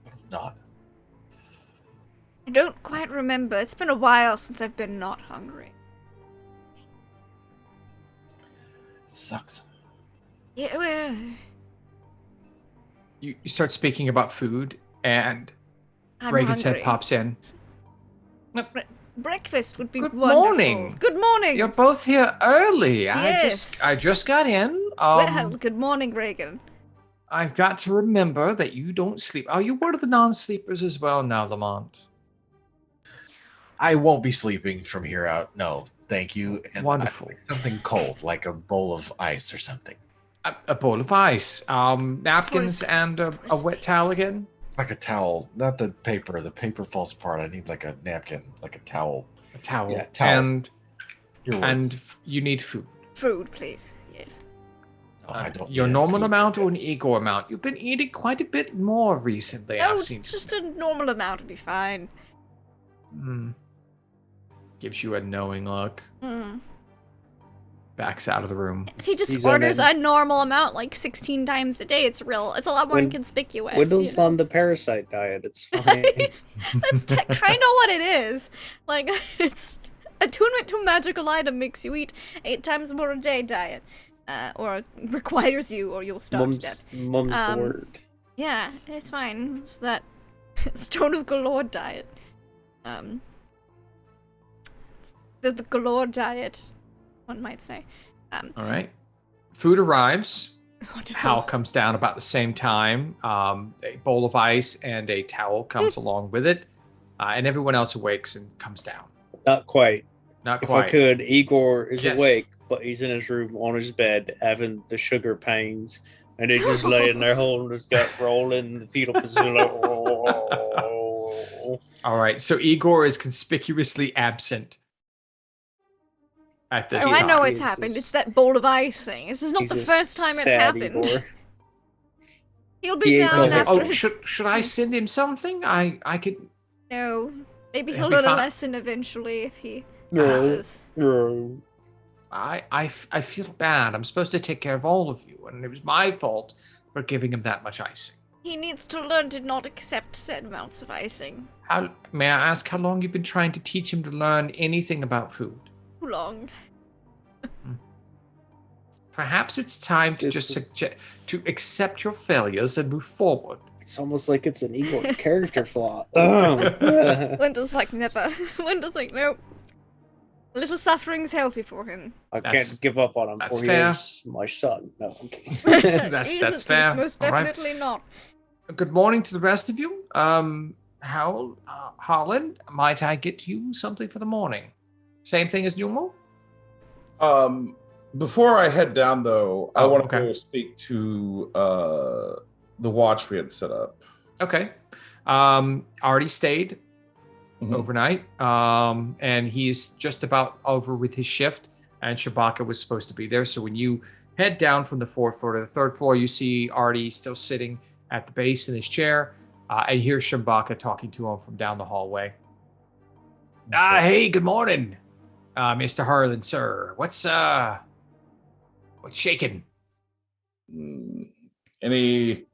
But I'm not. I don't quite remember. It's been a while since I've been not hungry. It sucks. Yeah, well, You start speaking about food, and I'm Reagan's hungry. head pops in. Breakfast would be Good wonderful. morning. Good morning. You're both here early. Yes. I just got in. Well, good morning, Reagan. I've got to remember that you don't sleep. Are you one of the non-sleepers as well now, Lamont? I won't be sleeping from here out. No, thank you. And Wonderful. I'd like something cold, like a bowl of ice or something. A bowl of ice, napkins, and a wet towel again. Like a towel, not the paper. The paper falls apart. I need like a napkin, like a towel. A towel. Yeah, towel. And you need food. Food, please. Yes. No, I don't. Your need normal food. amount or an Igor amount? You've been eating quite a bit more recently. Oh, I've seen. just a normal amount would be fine. Gives you a knowing look. Mm. Backs out of the room. He just He's on orders it. a normal amount like 16 times a day. It's a lot more inconspicuous. Wendell's you know? on the parasite diet. It's fine. That's kind of what it is. Like, it's attunement to a magical item makes you eat 8 times more a day diet. Or requires you, or you'll starve to death. Mum's the word. Yeah, it's fine. It's that Stone of Galore diet. The Galore diet, one might say. All right. Food arrives. Wonderful. Hal comes down about the same time. A bowl of ice and a towel comes along with it. And everyone else awakes and comes down. Not quite. Not If quite. I could, Igor is Yes. awake, but he's in his room on his bed having the sugar pains. And he's just laying there holding his gut, rolling in the fetal position. Like, All right. So Igor is conspicuously absent at this Oh, I time. know it's Jesus. happened. It's that bowl of ice thing. This is not he's the a first time it's sad happened. Igor. He'll be He down goes like, after Oh, his... should I send him something? I could. No. Maybe He'll he'll be learn a fine. lesson eventually if he No, passes. no. I feel bad. I'm supposed to take care of all of you, and it was my fault for giving him that much icing. He needs to learn to not accept said amounts of icing. May I ask how long you've been trying to teach him to learn anything about food? Too long. Perhaps it's time to just to accept your failures and move forward. It's almost like it's an Igor character flaw. Oh. Wendell's like, never. Wendell's like, nope. A little suffering's healthy for him. I That's- can't give up on him, that's for he fair. is my son. No, I'm kidding. That's He's fair. most All right. definitely not. Good morning to the rest of you. Holland, might I get you something for the morning? Same thing as normal? Before I head down, though, I Oh, want okay. to go speak to the watch we had set up. Okay. Already stayed Mhm. overnight. And he's just about over with his shift. And Shabaka was supposed to be there. So when you head down from the 4th floor to the 3rd floor, you see Artie still sitting at the base in his chair. And here's Shabaka talking to him from down the hallway. Hey, good morning, Mr. Harlan, sir. What's shaking? Any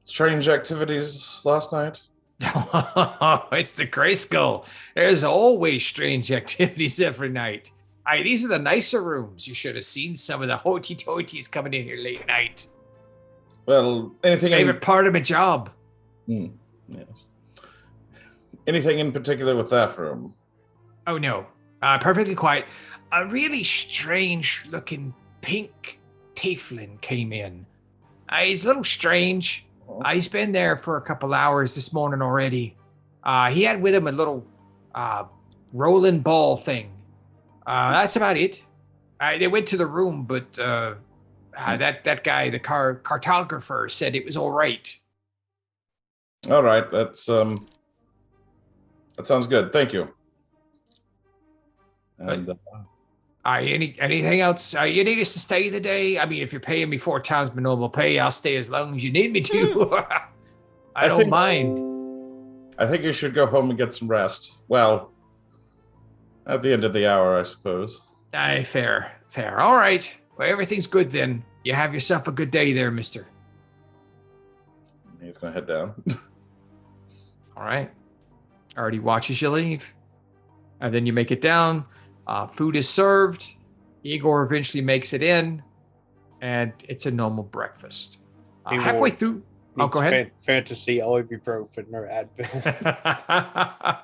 strange activities last night? It's the Gray Skull. There's always strange activities every night. These are the nicer rooms. You should have seen some of the hoity-toities coming in here late night. Well, anything Favorite part of my job. Yes. Anything in particular with that room? Oh, no. Perfectly quiet. A really strange-looking pink tiefling came in. He's a little strange. He's been there for a couple hours this morning already. He had with him a little rolling ball thing. That's about it. They went to the room, but that guy, the cartographer, said it was all right. All right, that sounds good. Thank you. And Anything else? You need us to stay today? I mean, if you're paying me 4 times my normal pay, I'll stay as long as you need me to. I don't mind. I think you should go home and get some rest. Well, at the end of the hour, I suppose. Fair. All right. Well, everything's good then. You have yourself a good day there, mister. He's gonna head down. All right. Already watches you leave. And then you make it down. Food is served. Igor eventually makes it in. And it's a normal breakfast. Halfway through. Oh, go ahead. Fantasy, ibuprofen, or Advil.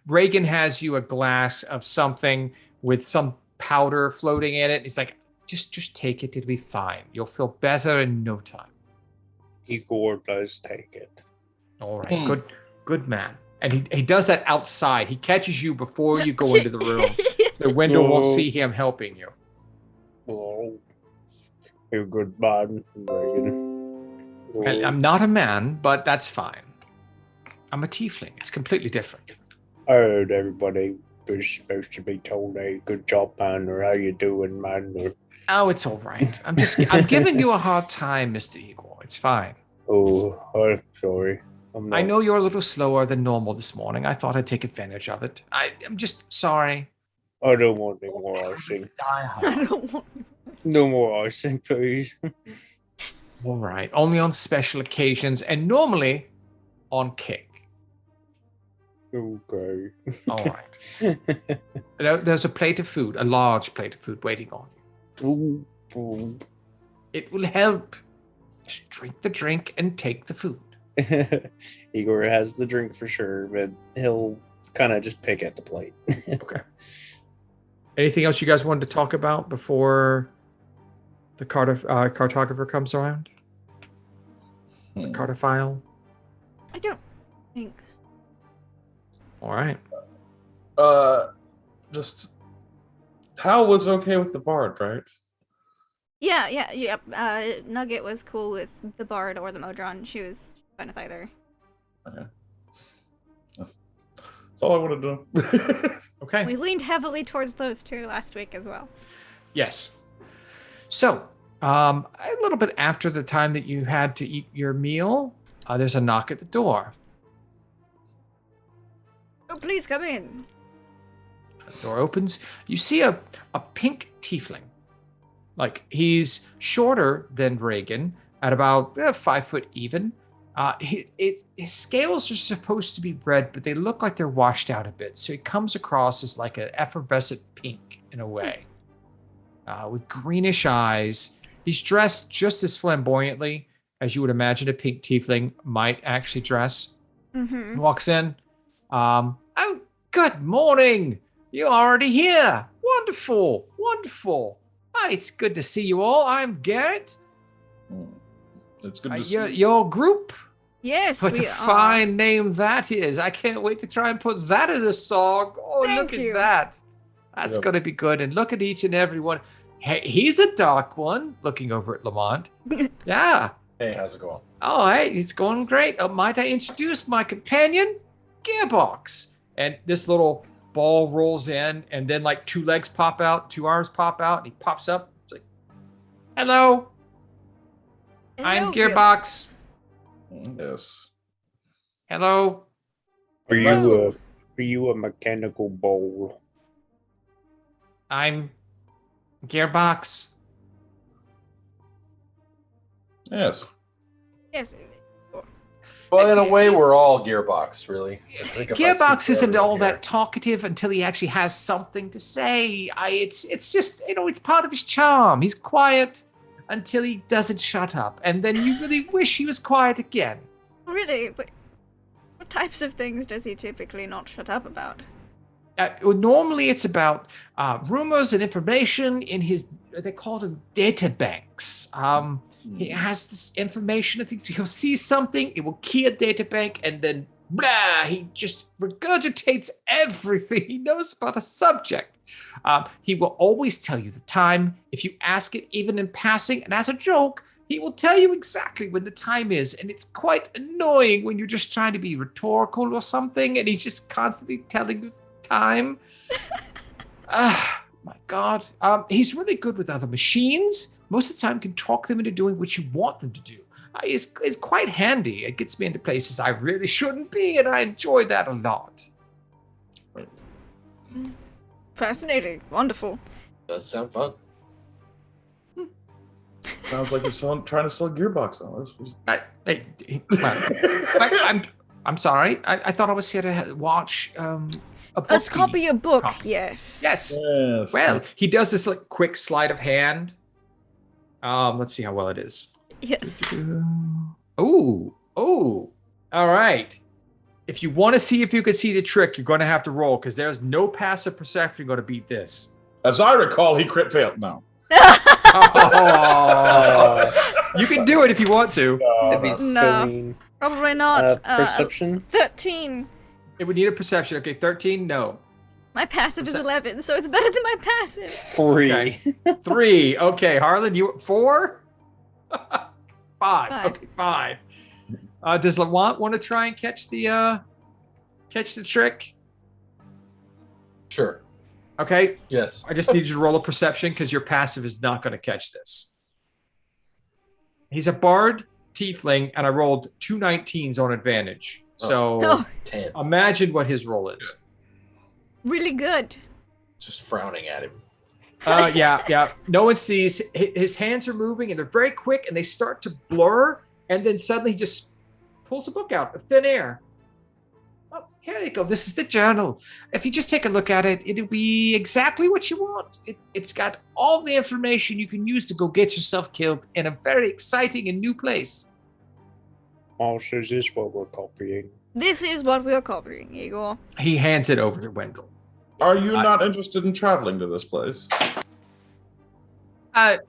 Reagan has you a glass of something with some powder floating in it. He's like, just take it. It'll be fine. You'll feel better in no time. Igor does take it. All right. Good man. And he does that outside. He catches you before you go into the room. So Wendell won't see him helping you. Oh, you're a good man, Reagan. And I'm not a man, but that's fine. I'm a tiefling. It's completely different. I heard everybody was supposed to be told, "Hey, good job, man," or "How you doing, man?" Or, Oh, it's all right. I'm giving you a hard time, Mr. Igor. It's fine. "Oh, I'm sorry. I know you're a little slower than normal this morning. I thought I'd take advantage of it. I'm just sorry. I don't want any more icing. I don't want. No more icing, please." All right. Only on special occasions and normally on cake. Okay. All right. There's a plate of food, a large plate of food waiting on you. Ooh. It will help. Just drink the drink and take the food. Igor has the drink for sure, but he'll kind of just pick at the plate. Okay. Anything else you guys wanted to talk about before the cartographer comes around? The cartophile? I don't think so. All right. Just Hal was okay with the bard, right? Yeah. Nugget was cool with the bard or the Modron. She was fine with either. Okay. That's all I wanted to know. Okay. We leaned heavily towards those two last week as well. Yes. So, a little bit after the time that you had to eat your meal, there's a knock at the door. Oh, please come in. The door opens. You see a pink tiefling. Like, he's shorter than Reagan, at about 5 foot even. His scales are supposed to be red, but they look like they're washed out a bit. So he comes across as like an effervescent pink in a way, with greenish eyes. He's dressed just as flamboyantly as you would imagine a pink tiefling might actually dress. Mm-hmm. He walks in. Oh, good morning. You're already here. Wonderful. Hi, it's good to see you all. I'm Garrett. It's good to see Your group. Yes, What a we are. fine name that is. I can't wait to try and put that in a song. Oh, Thank look you. at that. That's Yep. going to be good. And look at each and every one. Hey, he's a dark one, looking over at Lamont. Yeah. Hey, how's it going? Oh, hey, it's going great. Might I introduce my companion, Gearbox? And this little ball rolls in, and then like 2 legs pop out, 2 arms pop out, and he pops up. It's like, hello, I'm Hello, Gearbox. Yes. Hello. Are Hello. you a mechanical bowl? I'm Gearbox. Yes. Yes. Well, in a way, we're all Gearbox, really. I think if I speak Gearbox for isn't everyone all here. that talkative until he actually has something to say. It's just, it's part of his charm. He's quiet until he doesn't shut up, and then you really wish he was quiet again. Really? What types of things does he typically not shut up about? Normally, it's about rumors and information in his, they call them data banks. He has this information. I think he'll see something, it will key a data bank, and then blah, he just regurgitates everything he knows about a subject. He will always tell you the time. If you ask it, even in passing, and as a joke, he will tell you exactly when the time is. And it's quite annoying when you're just trying to be rhetorical or something, and he's just constantly telling you the time. My God. He's really good with other machines. Most of the time can talk them into doing what you want them to do. It's quite handy. It gets me into places I really shouldn't be, and I enjoy that a lot. Fascinating. Wonderful. Does sound fun. Sounds like he's trying to sell gearbox on us. I'm sorry. I thought I was here to watch a book. Let's copy your book, Copy. yes. Yes. Yes. Well, he does this like quick sleight of hand. Let's see how well it is. Yes. Ooh. All right. If you want to see if you can see the trick, you're going to have to roll because there's no passive perception going to beat this. As I recall, he crit failed. No. You can do it if you want to. That'd be No. so mean. Probably not. Perception? 13. It would need a perception. Okay, 13, no. My passive is 11, so it's better than my passive. 3. Okay. 3. Okay, Harlan, you 4? 5. Five. Okay, 5. Does Lamont want to try and catch the trick? Sure. Okay, Yes. I just need you to roll a perception because your passive is not going to catch this. He's a bard tiefling, and I rolled 2 19s on advantage. So Oh, 10. imagine what his roll is. really good. Just frowning at him. Yeah. No one sees. His hands are moving, and they're very quick, and they start to blur, and then suddenly he just pulls a book out of thin air. Oh, here you go. This is the journal. If you just take a look at it, it'll be exactly what you want. It's got all the information you can use to go get yourself killed in a very exciting and new place. Also, is this what we're copying? This is what we're copying, Igor. He hands it over to Wendell. Are you not interested in traveling to this place?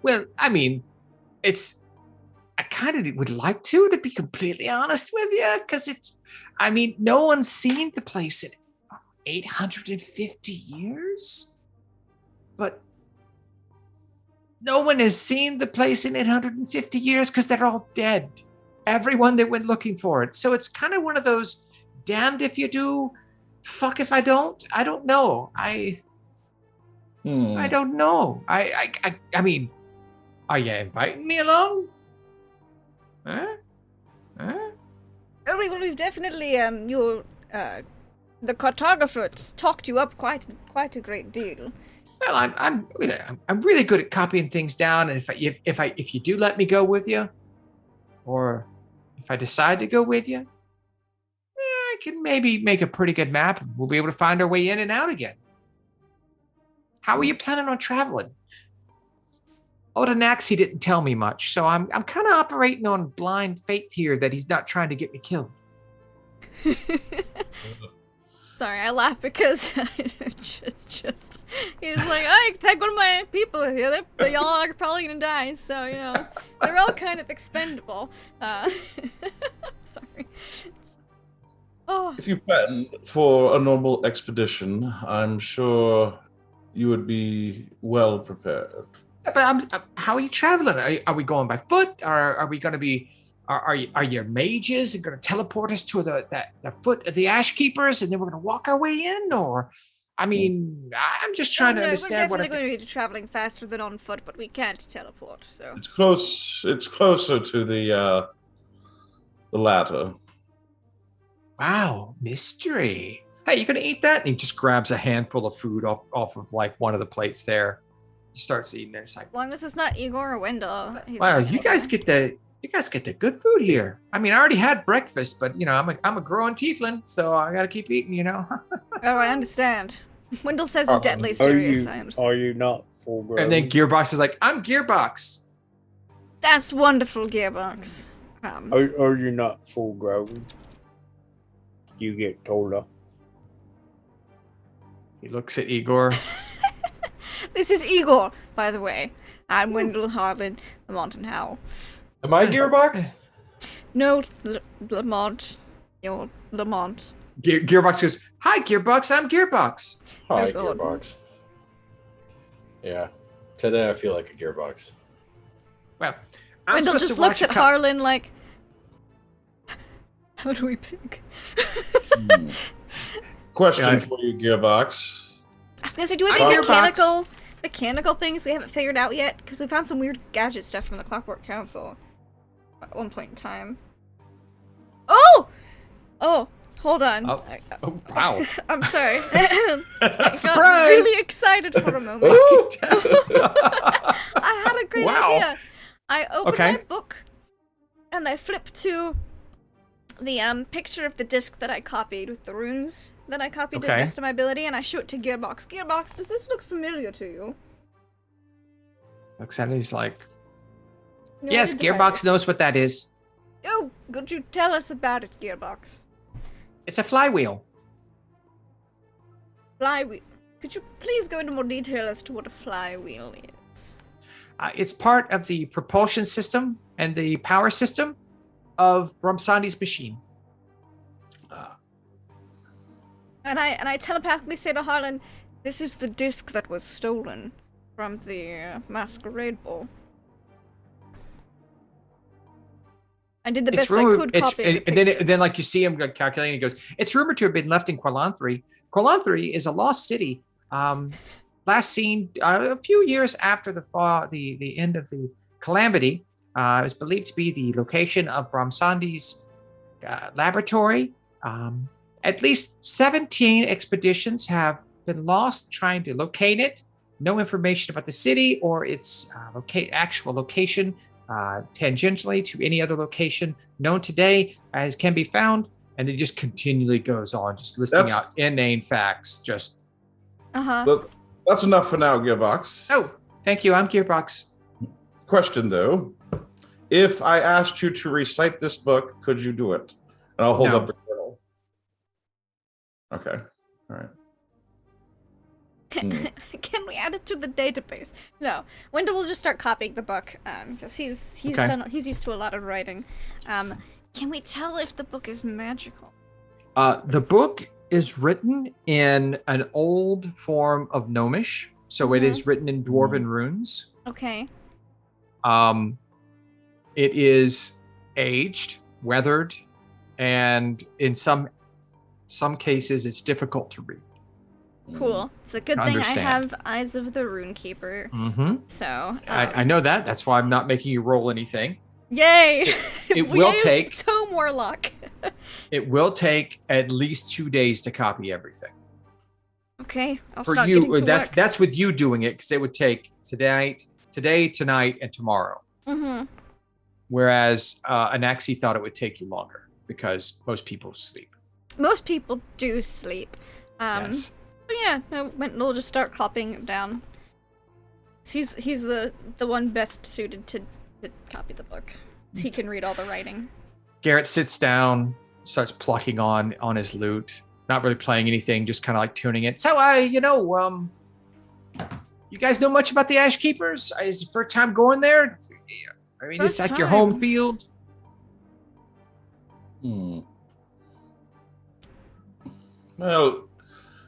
Well, I mean, I kind of would like to be completely honest with you, because no one's seen the place in 850 years. But no one has seen the place in 850 years because they're all dead. Everyone that went looking for it. So it's kind of one of those damned if you do, fuck if I don't. I don't know. I don't know. I mean, are you inviting me along? Huh? Oh, well, we've definitely, the cartographers talked you up quite a great deal. Well, I'm really good at copying things down, and if you do let me go with you, or if I decide to go with you, I can maybe make a pretty good map. We'll be able to find our way in and out again. How are you planning on traveling? Odonaxi didn't tell me much, so I'm kind of operating on blind faith here that he's not trying to get me killed. Sorry, I laugh because just he was like, I take one of my people here. They all are probably gonna die, so they're all kind of expendable. Sorry. Oh, If you plan for a normal expedition, I'm sure you would be well prepared. But how are you traveling? Are we going by foot? Are we going to be? Are your mages going to teleport us to the foot of the Ash Keepers, and then we're going to walk our way in? Or, I'm just trying to understand we're what. definitely going to be traveling faster than on foot, but we can't teleport. So It's close. It's closer to the latter. Wow, mystery. Hey, you going to eat that? And he just grabs a handful of food off of like one of the plates there. He starts eating it. It's like, as long as it's not Igor or Wendell. wow, you guys get the good food here. I already had breakfast, but I'm a growing tiefling, so I gotta keep eating. Oh, I understand. Wendell says deadly serious. I understand. Are you not full grown? And then Gearbox is like, I'm Gearbox. That's wonderful, Gearbox. Are you not full grown? You get taller. He looks at Igor. This is Igor, by the way. I'm Wendell, Harlan, Lamont, and Hal. Am I Gearbox? No, Lamont. You're Lamont. Gearbox goes, hi, Gearbox, I'm Gearbox. Hi, God. Gearbox. Yeah. Today I feel like a Gearbox. Well, I'm Wendell supposed just to looks watch at Harlan like, how do we pick? Question Yeah. for you, Gearbox. I was gonna say, do we have any Gearbox. mechanical things we haven't figured out yet? Because we found some weird gadget stuff from the Clockwork Council at one point in time. Oh! Oh, hold on. Oh, wow. I'm sorry. I got Surprise! really excited for a moment. I had a great Wow. idea. I open Okay. my book, and I flip to the picture of the disc that I copied with the runes that I copied to the Okay. best of my ability, and I show it to Gearbox. Gearbox, does this look familiar to you? Looks at it, he's like, You yes, wanted to buy Gearbox this. knows what that is. Oh, could you tell us about it, Gearbox? It's a flywheel. Flywheel. Could you please go into more detail as to what a flywheel is? It's part of the propulsion system and the power system of Bromsandi's machine. And I telepathically say to Harlan, this is the disc that was stolen from the masquerade ball. I did the best I could copy the and picture. then like you see him calculating, he goes, it's rumored to have been left in Quarlanthri. Quarlanthri is a lost city. Last seen a few years after the end of the calamity. It was believed to be the location of Bromsandi's laboratory. At least 17 expeditions have been lost trying to locate it. No information about the city or its actual location tangentially to any other location known today as can be found. And it just continually goes on, just listing out inane facts. Just Look, that's enough for now, Gearbox. oh, thank you. I'm Gearbox. Question though, if I asked you to recite this book, could you do it? And I'll hold No. up the journal. Okay. All right. Can we add it to the database? No. Wendell will just start copying the book because he's Okay. he's used to a lot of writing. Can we tell if the book is magical? The book is written in an old form of Gnomish, so it is written in Dwarven runes. Okay. It is aged, weathered, and in some cases, it's difficult to read. Cool. It's a good thing Understand. I have Eyes of the Runekeeper. Mm-hmm. So I know that. That's why I'm not making you roll anything. Yay! It will Yay, take. Tome Warlock. It will take at least 2 days to copy everything. Okay, I'll For start getting you, to that's work. that's with you doing it because it would take today, tonight, and tomorrow. Mm-hmm. Whereas Anaxi thought it would take you longer because most people sleep. Most people do sleep. Yes. But yeah, we'll just start copying it down. He's the one best suited to copy the book. He can read all the writing. Garrett sits down, starts plucking on his lute, not really playing anything, just kind of like tuning it. So, you guys know much about the Ash Keepers? Is it your first time going there? I mean, it's First like your home time. field. Well,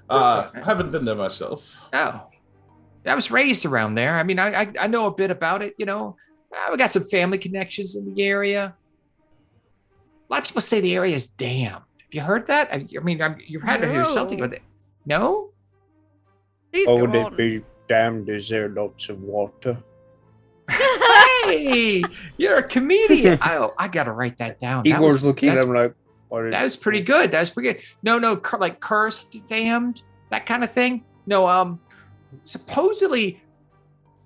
I haven't been there myself. Oh, I was raised around there. I mean, I know a bit about it. We got some family connections in the area. A lot of people say the area is damned. Have you heard that? I mean, you've had to hear something No. about it. No? Please Oh, go would on. it be damned? Is there lots of water? Hey, you're a comedian. I gotta write that down. Igor's looking at that's- him like, what That was pretty good. That was pretty good. No, like cursed, damned, that kind of thing. No, supposedly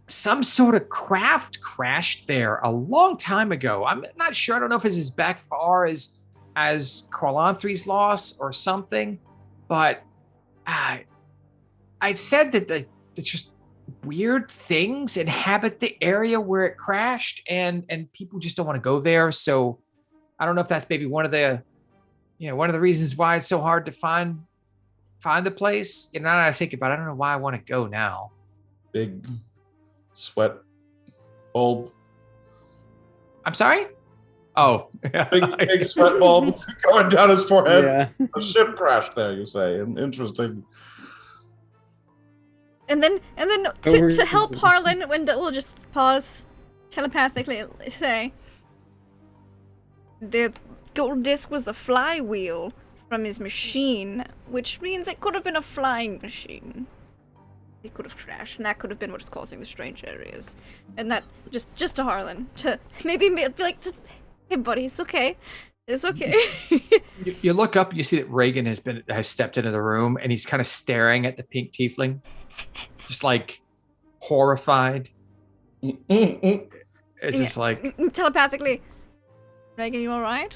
some sort of craft crashed there a long time ago. I'm not sure. I don't know if it's as back far as Quarlanthri's loss or something, but I said that it's just weird things inhabit the area where it crashed, and people just don't want to go there. So I don't know if that's maybe one of the reasons why it's so hard to find the place. Now that I think about it, I don't know why I want to go now. Big sweat bulb. I'm sorry? Oh. Big sweat bulb going down his forehead. Yeah. A ship crashed there, you say. Interesting. And then to help Harlan, Wendell will just pause, telepathically say, the gold disc was a flywheel from his machine, which means it could have been a flying machine. It could have crashed, and that could have been what's causing the strange areas. And that just to Harlan, to maybe be like, hey buddy, it's okay. It's okay. You look up, you see that Reagan has stepped into the room, and he's kind of staring at the pink tiefling, just like horrified. And It's just like telepathically. Reagan, you all right?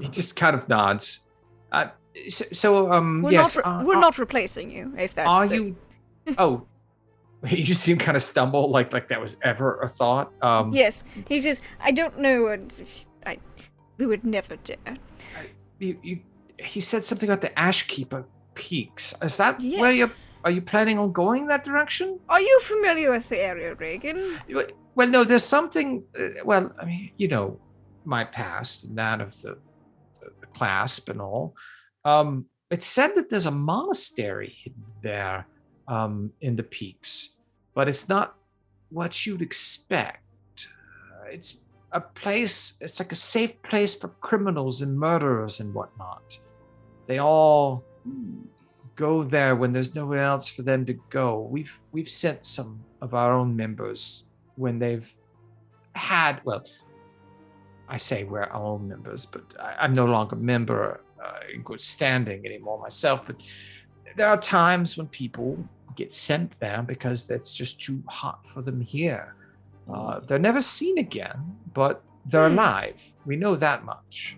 he just kind of nods. We're Yes. we're not replacing you. If that's. Are you? Oh, you just seem kind of stumble, like that was ever a thought. Yes. He just. I don't know. We would never dare. He said something about the Ashkeeper Peaks. Is that Yes. where are you planning on going that direction? Are you familiar with the area, Reagan? Well, no, there's something. Well, I mean, you know, my past and that of the clasp and all. It's said that there's a monastery hidden there in the peaks, but it's not what you'd expect. It's a place, it's like a safe place for criminals and murderers and whatnot. They all go there when there's nowhere else for them to go. We've sent some of our own members when they've had, well, I say we're our own members, but I'm no longer a member in good standing anymore myself. But there are times when people get sent there because it's just too hot for them here. They're never seen again, but they're alive. We know that much.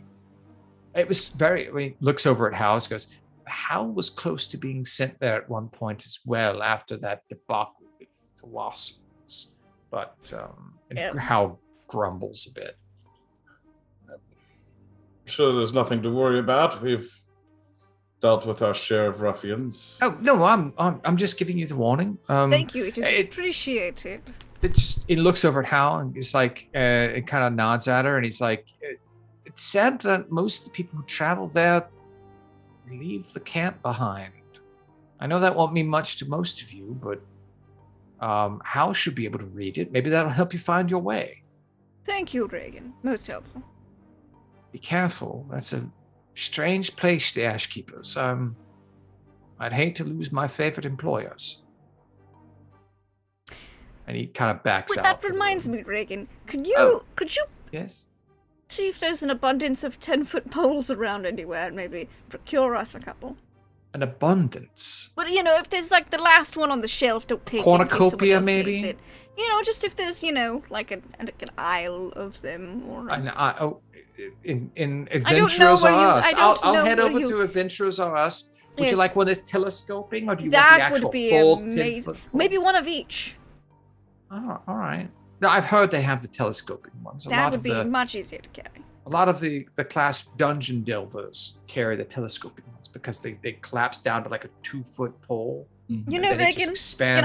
It was very, when he looks over at Hal, he goes, Hal was close to being sent there at one point as well after that debacle with the Wasps. But Hal grumbles a bit. Sure, there's nothing to worry about. We've dealt with our share of ruffians. Oh no, I'm just giving you the warning. Thank you. It is appreciated. He looks over at Hal and he's like, it kind of nods at her, and he's like, it's said that most of the people who travel there leave the camp behind. I know that won't mean much to most of you, but Hal should be able to read it. Maybe that'll help you find your way. Thank you, Reagan. Most helpful. Be careful. That's a strange place, the Ashkeepers. I'd hate to lose my favorite employers. And he kind of backs out. That reminds me, Reagan. Could you Yes. see if there's an abundance of 10-foot poles around anywhere and maybe procure us a couple? An abundance. But you know, if there's like the last one on the shelf, don't take it. Cornucopia, maybe? It. You know, just if there's, you know, like an aisle of them or in Adventurers R Us. I'll head over to Adventurers R Us. Would you like one that's telescoping, or do you want the actual would be full amazing. Maybe one of each. Oh, all right. No, I've heard they have the telescoping ones. That would be much easier to carry. A lot of the class dungeon delvers carry the telescoping ones because they collapse down to like a 2-foot pole. Mm-hmm. You know, Reagan,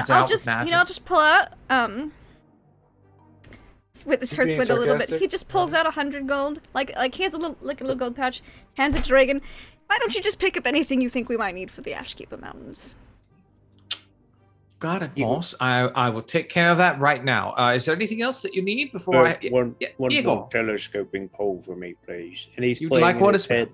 I'll just pull out with this hurts Swindle a little bit. He just pulls out 100 gold, like he has a little gold pouch, hands it to Reagan. Why don't you just pick up anything you think we might need for the Ashkeeper Mountains? Got it, boss. I will take care of that right now. Is there anything else that you need before one Igor. telescoping pole for me, please? And he's You'd playing like in one his as well? head.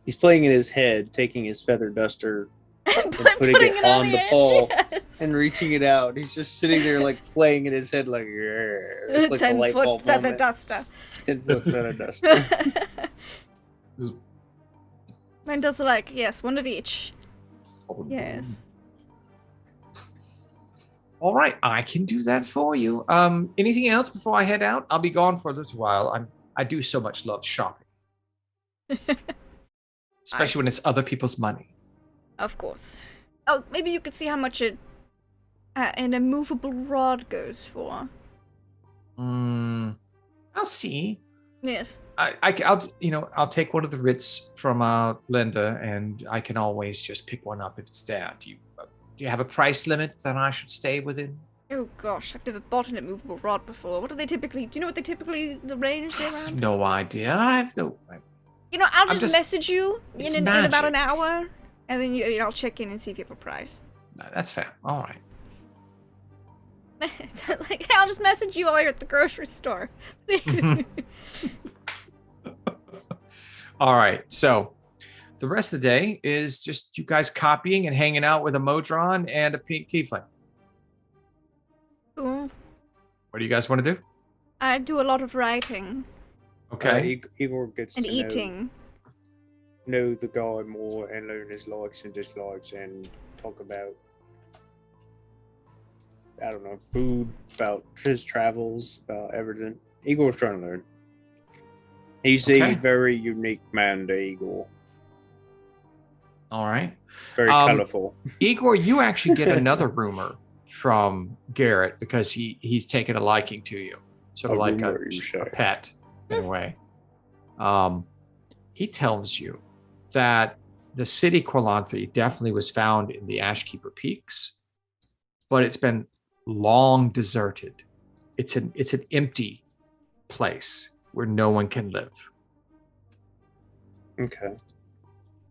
He's playing in his head, taking his feather duster and Putting putting it on the edge, pole yes. and reaching it out. He's just sitting there like playing in his head like, "Grr." It's like a light 10-foot bulb feather moment. duster. 10-foot feather duster. Mine does like, yes, one of each. Yes. All right, I can do that for you. Anything else before I head out? I'll be gone for a little while. I do so much love shopping, especially when it's other people's money. Of course. Oh, maybe you could see how much an immovable rod goes for. I'll see. Yes. I'll take one of the writs from Linda, and I can always just pick one up if it's there. Do you have a price limit that I should stay within? Oh gosh, I've never bought an immovable rod before. What do they typically? Do you know what the range they're around? No idea. I have no. You know, I'll just message you in about an magic. hour, and then I'll check in and see if you have a price. No, that's fair. All right. It's like, hey, I'll just message you while you're at the grocery store. All right. So the rest of the day is just you guys copying and hanging out with a Modron and a pink tiefling. Cool. What do you guys want to do? I do a lot of writing Okay. Igor gets and to eating. know the guy more and learn his likes and dislikes and talk about I don't know, food, about his travels, about everything. Igor's trying to learn. He's Okay. a very unique man, the Igor. All right. Very colorful. Igor, you actually get another rumor from Garrett because he's taken a liking to you, sort of A like rumor, you a say. pet in a way. He tells you that the city Quillanthi definitely was found in the Ashkeeper Peaks, but it's been long deserted. It's an empty place where no one can live. Okay.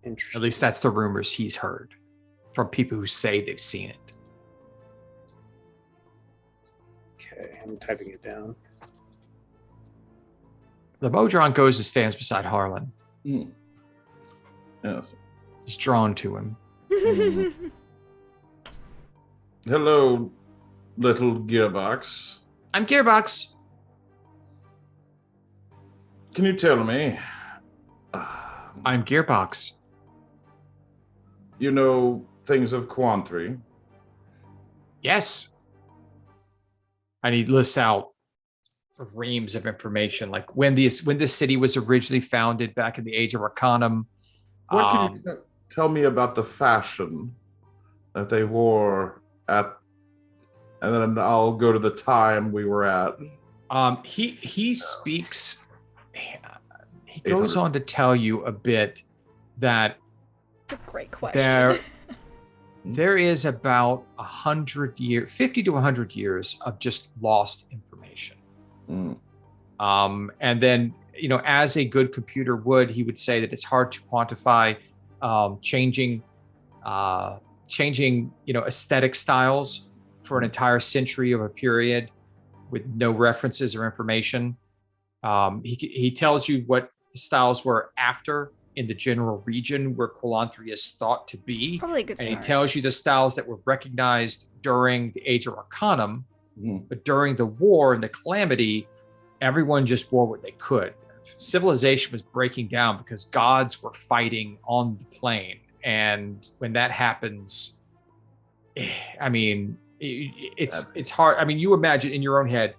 Interesting. At least that's the rumors he's heard from people who say they've seen it. Okay, I'm typing it down. The Modron goes and stands beside Harlan. Yes. He's drawn to him. Hello, little gearbox. I'm Gearbox. Can you tell me? I'm Gearbox. You know things of Quanthri? Yes. And he lists out reams of information, like when this city was originally founded back in the Age of Arcanum. What can you tell me about the fashion that they wore at? And then I'll go to the time we were at. He speaks. He goes on to tell you a bit that That's a great question. there is about 50 to 100 years of just lost information. And then, as a good computer would, he would say that it's hard to quantify changing, aesthetic styles for an entire century of a period with no references or information. He tells you what the styles were after in the general region where Quillanthi is thought to be. Probably a good And start. he tells you the styles that were recognized during the Age of Arcanum, but during the war and the calamity, everyone just wore what they could. Civilization was breaking down because gods were fighting on the plane. And when that happens, I mean, it's hard. I mean, you imagine in your own head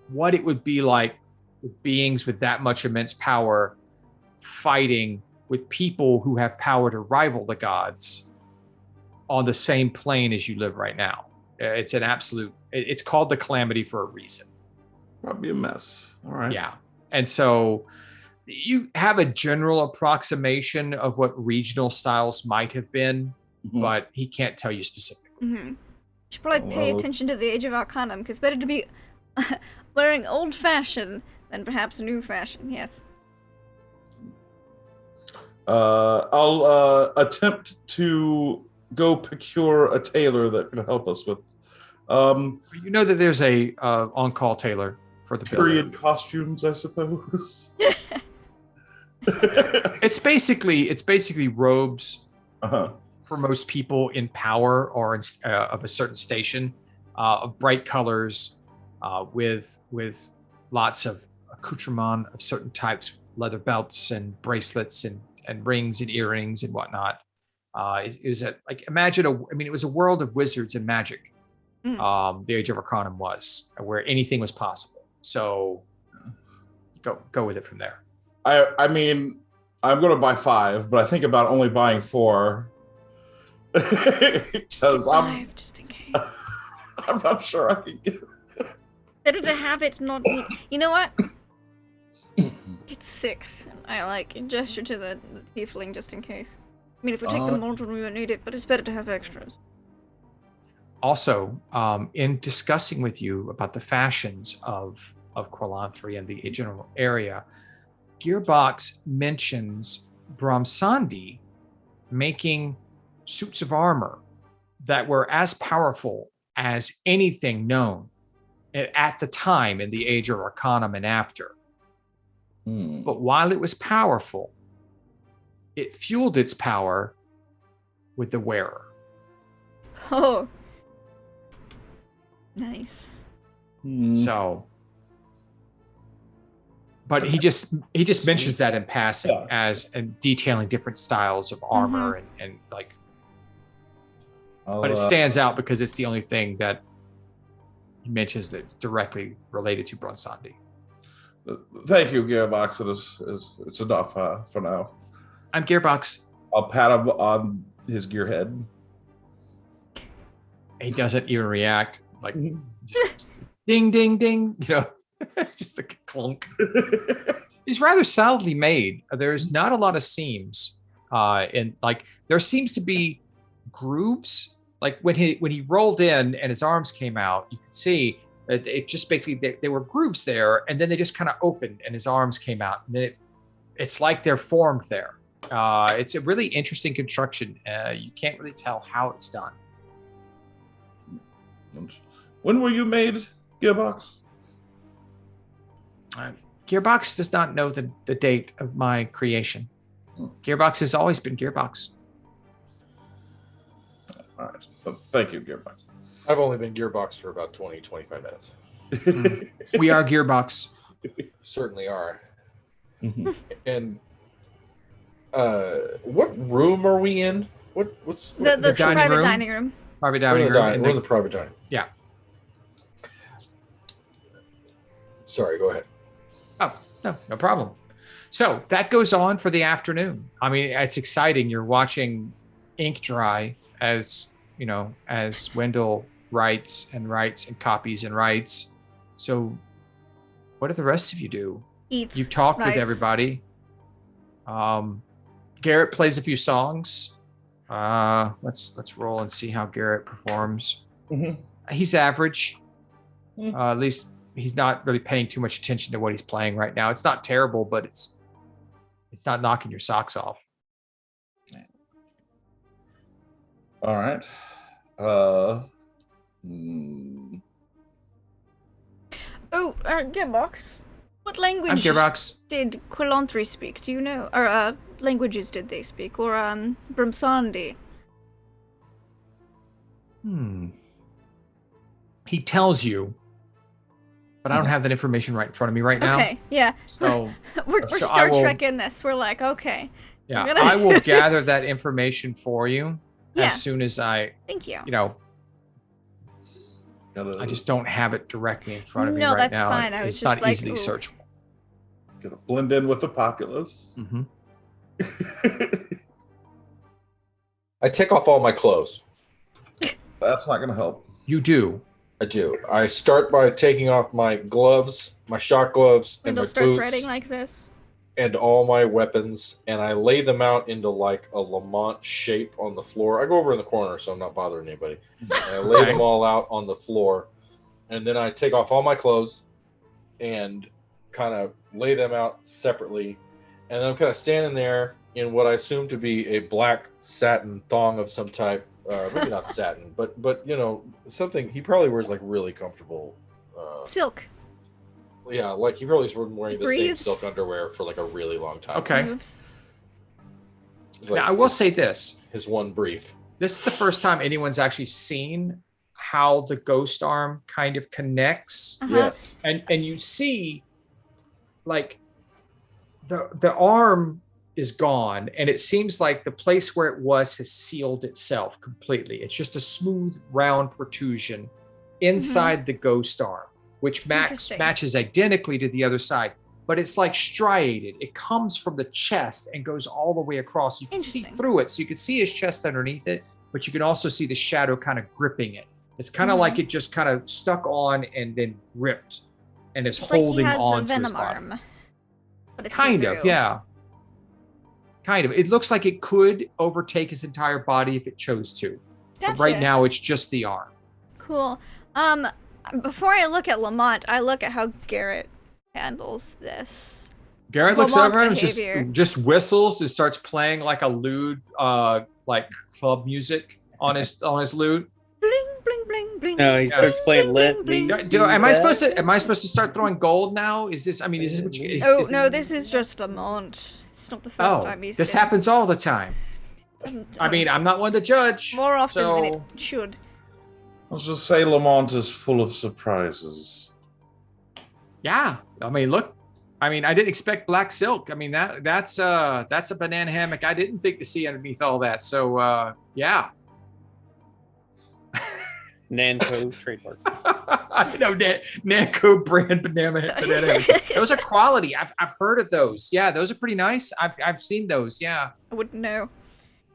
what it would be like with beings with that much immense power fighting with people who have power to rival the gods on the same plane as you live right now. It's an absolute, it's called the calamity for a reason. Probably a mess. All right. Yeah. And so you have a general approximation of what regional styles might have been, but he can't tell you specifically. You should probably pay attention to the Age of Arcanum, because better to be wearing old-fashioned than perhaps new fashion, yes. I'll attempt to go procure a tailor that can help us with You know that there's a on-call tailor for the period building. costumes, I suppose. It's basically robes Uh-huh. for most people in power or of a certain station, of bright colors, with lots of accoutrement of certain types, leather belts and bracelets and rings and earrings and whatnot. It was it was a world of wizards and magic. The Age of Arcanum was, where anything was possible. So go with it from there. I mean, I'm going to buy 5, but I think about only buying 4. Because Just in case. I'm not sure I can get. Better to have it, not... You know what? It's 6. I gesture to the tiefling just in case. I mean, if we take the Molten, we won't need it, but it's better to have extras. Also, in discussing with you about the fashions of Quillanthi and the general area, Gearbox mentions Brahmsandi making suits of armor that were as powerful as anything known at the time in the Age of Arcanum and after. But while it was powerful, it fueled its power with the wearer. Oh. Nice. So, but he just mentions that in passing and detailing different styles of armor and like. but it stands out because it's the only thing that he mentions that's directly related to Bronsandi. Thank you, Gearbox. It's enough for now. I'm Gearbox. I'll pat him on his gear head. He doesn't even react. Like, just ding, ding, ding. You know, just a clunk. He's rather solidly made. There's not a lot of seams. And like, there seems to be grooves. Like when he rolled in and his arms came out, you could see that it just basically there were grooves there, and then they just kind of opened and his arms came out. And then it's like they're formed there. It's a really interesting construction. You can't really tell how it's done. When were you made, Gearbox? Gearbox does not know the date of my creation. Gearbox has always been Gearbox. All right. So thank you, Gearbox. I've only been Gearbox for about 20, 25 minutes. We are Gearbox. Certainly are. Mhm. And what room are we in? What's The dining private room? dining room. Private we're dining in room. we're in the private dining. Yeah. Sorry, go ahead. Oh, no problem. So that goes on for the afternoon. I mean, it's exciting. You're watching ink dry as Wendell writes and copies and writes. So what do the rest of you do? Eats. You talk with writes. everybody. Garrett plays a few songs. Let's roll and see how Garrett performs. Mhm. He's average. Mm. At least he's not really paying too much attention to what he's playing right now. It's not terrible, but it's not knocking your socks off. All right. Gearbox. What language I'm Gearbox. did Quillanthri speak? Do you know? Or languages did they speak? Or Brumsandi? He tells you, but I don't have that information right in front of me right now. Okay, yeah. So We're so Star I will- Trek in this. We're like, okay. yeah, We're gonna- I will gather that information for you Yeah. as soon as I, Thank you. I just don't have it directly in front of me No, right that's now. fine. I was It's just not like, easily ooh. searchable. Gonna blend in with the populace. Mm-hmm. I take off all my clothes. That's not gonna help. You do. I do. I start by taking off my gloves, my shock gloves, and Wendell my starts boots, writing like this. and all my weapons, and I lay them out into like a Lamont shape on the floor. I go over in the corner, so I'm not bothering anybody. And I lay Okay. them all out on the floor, and then I take off all my clothes and kind of lay them out separately. And I'm kind of standing there in what I assume to be a black satin thong of some type. Maybe not satin, but something. He probably wears like really comfortable. Silk. Yeah, like he probably has been wearing the Breathes. same silk underwear for like a really long time. Okay. Oops. It's like Now I will say this. his one brief. This is the first time anyone's actually seen how the ghost arm kind of connects. Uh-huh. Yes. And you see like the arm is gone, and it seems like the place where it was has sealed itself completely. It's just a smooth round protrusion inside the ghost arm, which Interesting. matches identically to the other side, but it's like striated. It comes from the chest and goes all the way across. You can see Interesting. through it, so you can see his chest underneath it, but you can also see the shadow kind of gripping it. It's kind of like it just kind of stuck on and then ripped and is It's like he holding has on a to his venom body. arm. But it's Kind of, see-through. yeah. Kind of. It looks like it could overtake his entire body if it chose to. But right Gotcha. now, it's just the arm. Cool. Before I look at Lamont, I look at how Garrett handles this. Garrett looks Lamont over and behavior. just whistles and starts playing like a lewd, like club music on his lute. Bling, bling, bling, bling. No, he starts playing Let bling, Me bling. See Am I That. supposed to start throwing gold now? Is this? I mean, is this what you? Oh no, this is just Lamont. It's not the first Oh, time he's. this been- happens all the time. I mean, I'm not one to judge. more often than so- it should. Let's just say Lamont is full of surprises. Yeah, I mean, look. I mean, I didn't expect black silk. I mean, that's a banana hammock I didn't think to see underneath all that. So yeah. Nanco trademark. I know Nanco brand banana. Those are quality. I've heard of those. Yeah, those are pretty nice. I've seen those. Yeah. I wouldn't know.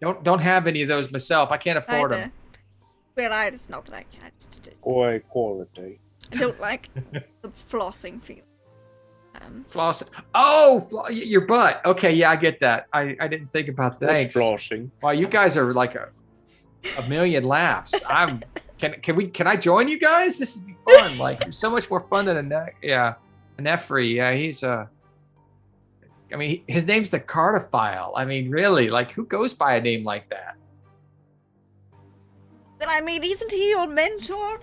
Don't have any of those myself. I can't afford them. Well, it's not that I just Boy, quality. I don't like the flossing feel. Floss. Oh, your butt. Okay, yeah, I get that. I didn't think about that. What's flossing? Wow, you guys are like a million laughs. Can I join you guys? This is fun. Like, it's so much more fun than an Efri. Yeah, he's I mean, his name's the Cardophile. I mean, really, like, who goes by a name like that? Well, I mean, isn't he your mentor?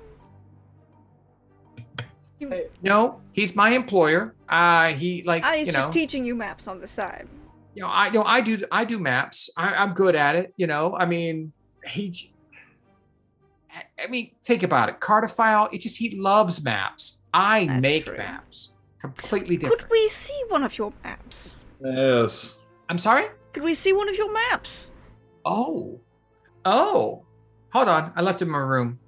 No, he's my employer. He's just teaching you maps on the side. I do maps. I'm good at it. I mean, think about it. Cardophile, he loves maps. I That's make true. maps. Completely different. Could we see one of your maps? Yes. I'm sorry? Could we see one of your maps? Oh. Hold on. I left it in my room.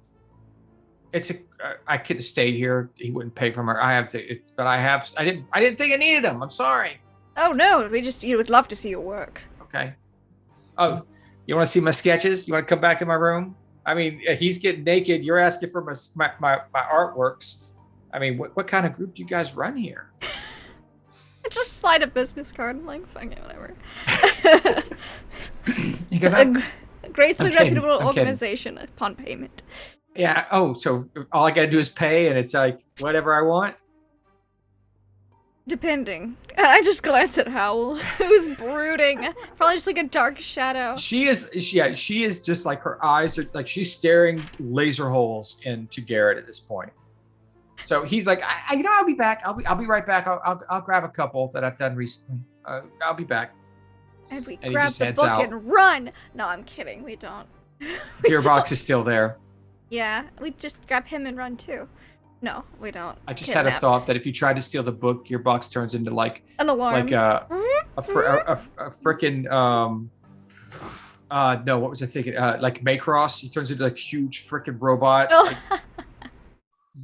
I couldn't stay here. He wouldn't pay for my. I didn't think I needed them. I'm sorry. Oh no, you would love to see your work. Okay. Oh, you want to see my sketches? You want to come back to my room? I mean, he's getting naked. You're asking for my artworks. I mean, what kind of group do you guys run here? I just slide a business card. I'm like, fuck it, whatever. Because a greatly reputable I'm organization upon payment. Yeah. Oh, so all I got to do is pay, and it's like whatever I want. Depending. I just glance at Howl, who's brooding. Probably just like a dark shadow. She is just like, her eyes are like, she's staring laser holes into Garrett at this point. So he's like, I'll be back. I'll be right back. I'll grab a couple that I've done recently. I'll be back. And we And he grab just the heads book out. and run. No, I'm kidding. We don't. Gearbox is still there. Yeah, we just grab him and run too. No, we don't. I just had a Kidnap. thought that if you try to steal the book, Gearbox turns into like An alarm. a frickin' no, what was I thinking? Like Macross. He turns into like huge frickin' robot. Oh. Like,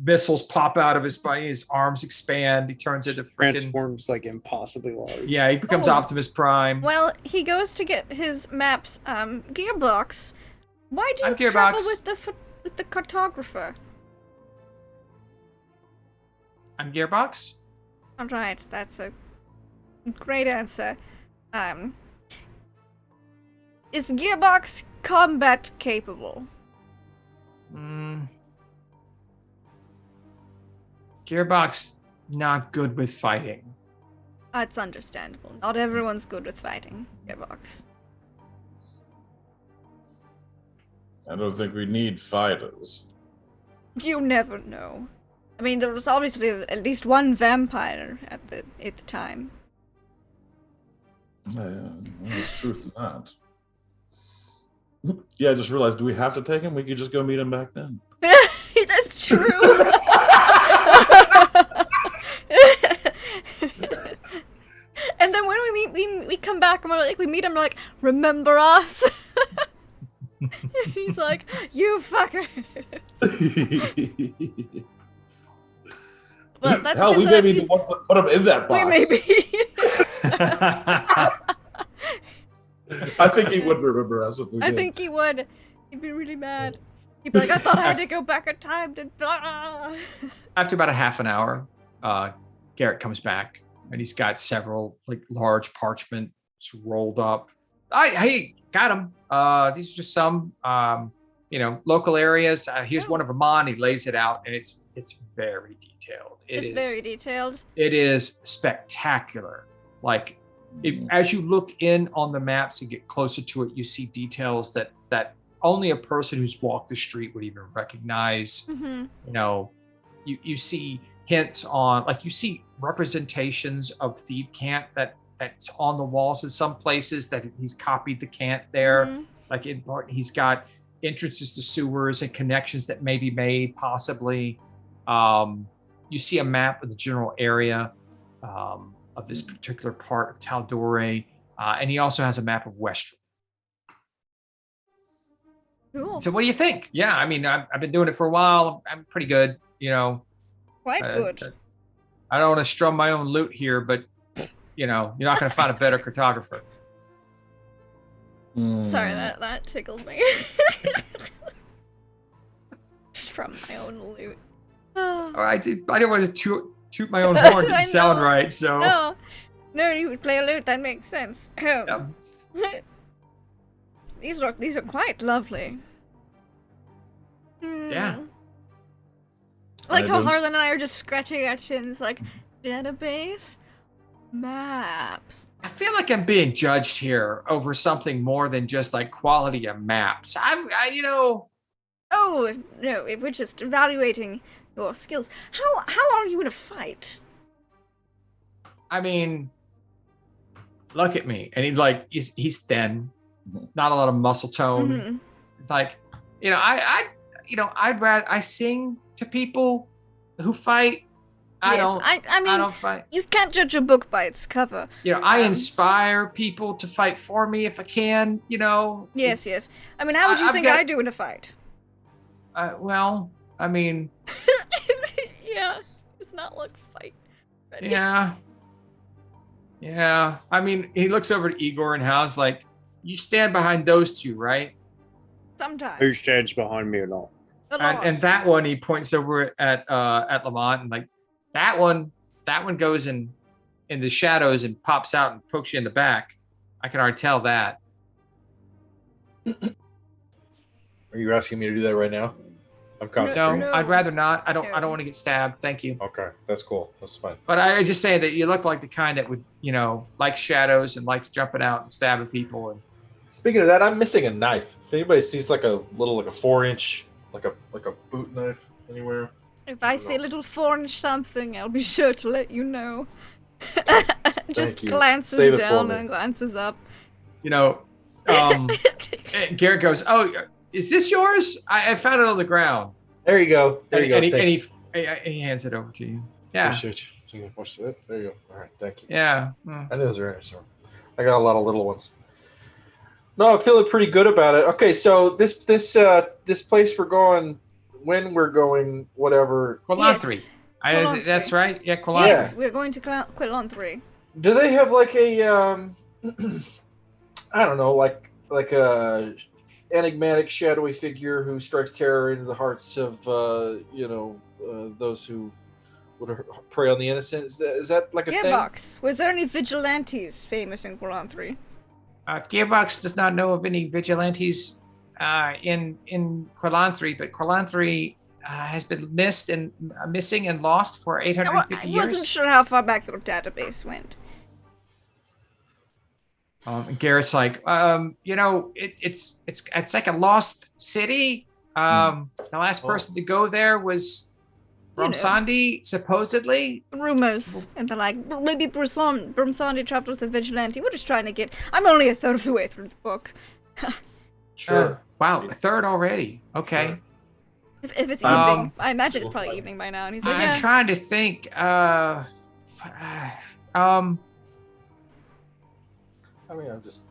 missiles pop out of his body. His arms expand. He turns into frickin'. Transforms like impossibly large. Yeah, he becomes Oh. Optimus Prime. Well, he goes to get his maps. Gearbox. Why do you I'm travel Gearbox. with the cartographer? I'm Gearbox. All right, that's a great answer. Is Gearbox combat capable? Gearbox not good with fighting. That's understandable. Not everyone's good with fighting, Gearbox. I don't think we need fighters. You never know. I mean, there was obviously at least one vampire at the time. Yeah, there's truth in that. Yeah, I just realized, do we have to take him? We could just go meet him back then. That's true. And then when we come back and we meet him, we're like, remember us? He's like, you fucker. Well, that's Hell, we may be the ones that put him in that box. We may be. I think he would remember us if we I did. think he would. He'd be really mad. He'd be like, I thought I had to go back in time to blah. After about a half an hour, Garrett comes back and he's got several like large parchments rolled up. Hey, got him. These are just some, local areas. Here's one of them on. He lays it out, and it's very detailed. It's very detailed. It is spectacular. Like, as you look in on the maps and get closer to it, you see details that only a person who's walked the street would even recognize. Mm-hmm. You see hints on, like, you see representations of Thief Cant that's on the walls in some places, that he's copied the cant there. Mm-hmm. Like, in part, he's got entrances to sewers and connections that may be made, possibly. You see a map of the general area of this particular part of Tal'Dorei, and he also has a map of Western. Cool. So what do you think? Yeah, I mean, I've been doing it for a while. I'm pretty good, you know. Quite good. I don't want to strum my own loot here, but you know, you're not going to find a better cartographer. Sorry, that tickled me. From my own loot. Oh, I didn't want to toot my own horn. Didn't sound right, so. No, you would play a lute. That makes sense. Yeah. These are quite lovely. Yeah. I like how Harlan and I are just scratching our chins, like database maps. I feel like I'm being judged here over something more than just like quality of maps. You know. Oh no, we're just evaluating your skills. How are you in a fight? I mean, look at me, and he's thin, not a lot of muscle tone. Mm-hmm. It's like, you know, I'd rather I sing to people who fight. I mean, I don't fight. You can't judge a book by its cover. You know, I inspire people to fight for me if I can. You know. Yes. I mean, how would you think I do in a fight? Well, I mean. Yeah, it's not like fight. Ready. Yeah. I mean, he looks over at Igor and Hal's like, "You stand behind those two, right?" Sometimes. Who stands behind me or not? And that one, he points over at Lamont and like that one goes in the shadows and pops out and pokes you in the back. I can already tell that. Are you asking me to do that right now? I'm concentrating. No, I'd rather not. I don't want to get stabbed. Thank you. Okay, that's cool. That's fine. But I just say that you look like the kind that would, you know, like shadows and likes jumping out and stabbing people. And speaking of that, I'm missing a knife. If anybody sees like a 4-inch, like a boot knife anywhere. If I see a little 4-inch something, I'll be sure to let you know. Just glances down and glances up. You know, Garrett goes, "Oh, is this yours? I found it on the ground." There you go. There you go. And he hands it over to you. Yeah. Appreciate you. There you go. All right. Thank you. Yeah. I knew those were in there. I got a lot of little ones. No, I'm feeling pretty good about it. Okay, so this place we're going, when we're going, whatever. Quilantry. Yes. That's right. Yeah, Quilantry. Yes, we're going to Quilantry. Do they have like a I don't know, like a enigmatic shadowy figure who strikes terror into the hearts of those who would prey on the innocent? Is that like a thing? Gearbox. Was there any vigilantes famous in Quilantry? Gearbox does not know of any vigilantes in Quilantry, but Quilantry has been missing and lost for 850 years. I wasn't sure how far back your database went. Garrett's like, it's like a lost city. The last person to go there was Brumsandi, supposedly. Rumors and the like. Maybe Brumsandi traveled with a vigilante. We're just trying to get. I'm only a third of the way through the book. Sure. Wow, a third already. Okay. Sure. If it's evening, I imagine it's probably evening by now. And he's like, I'm trying to think. I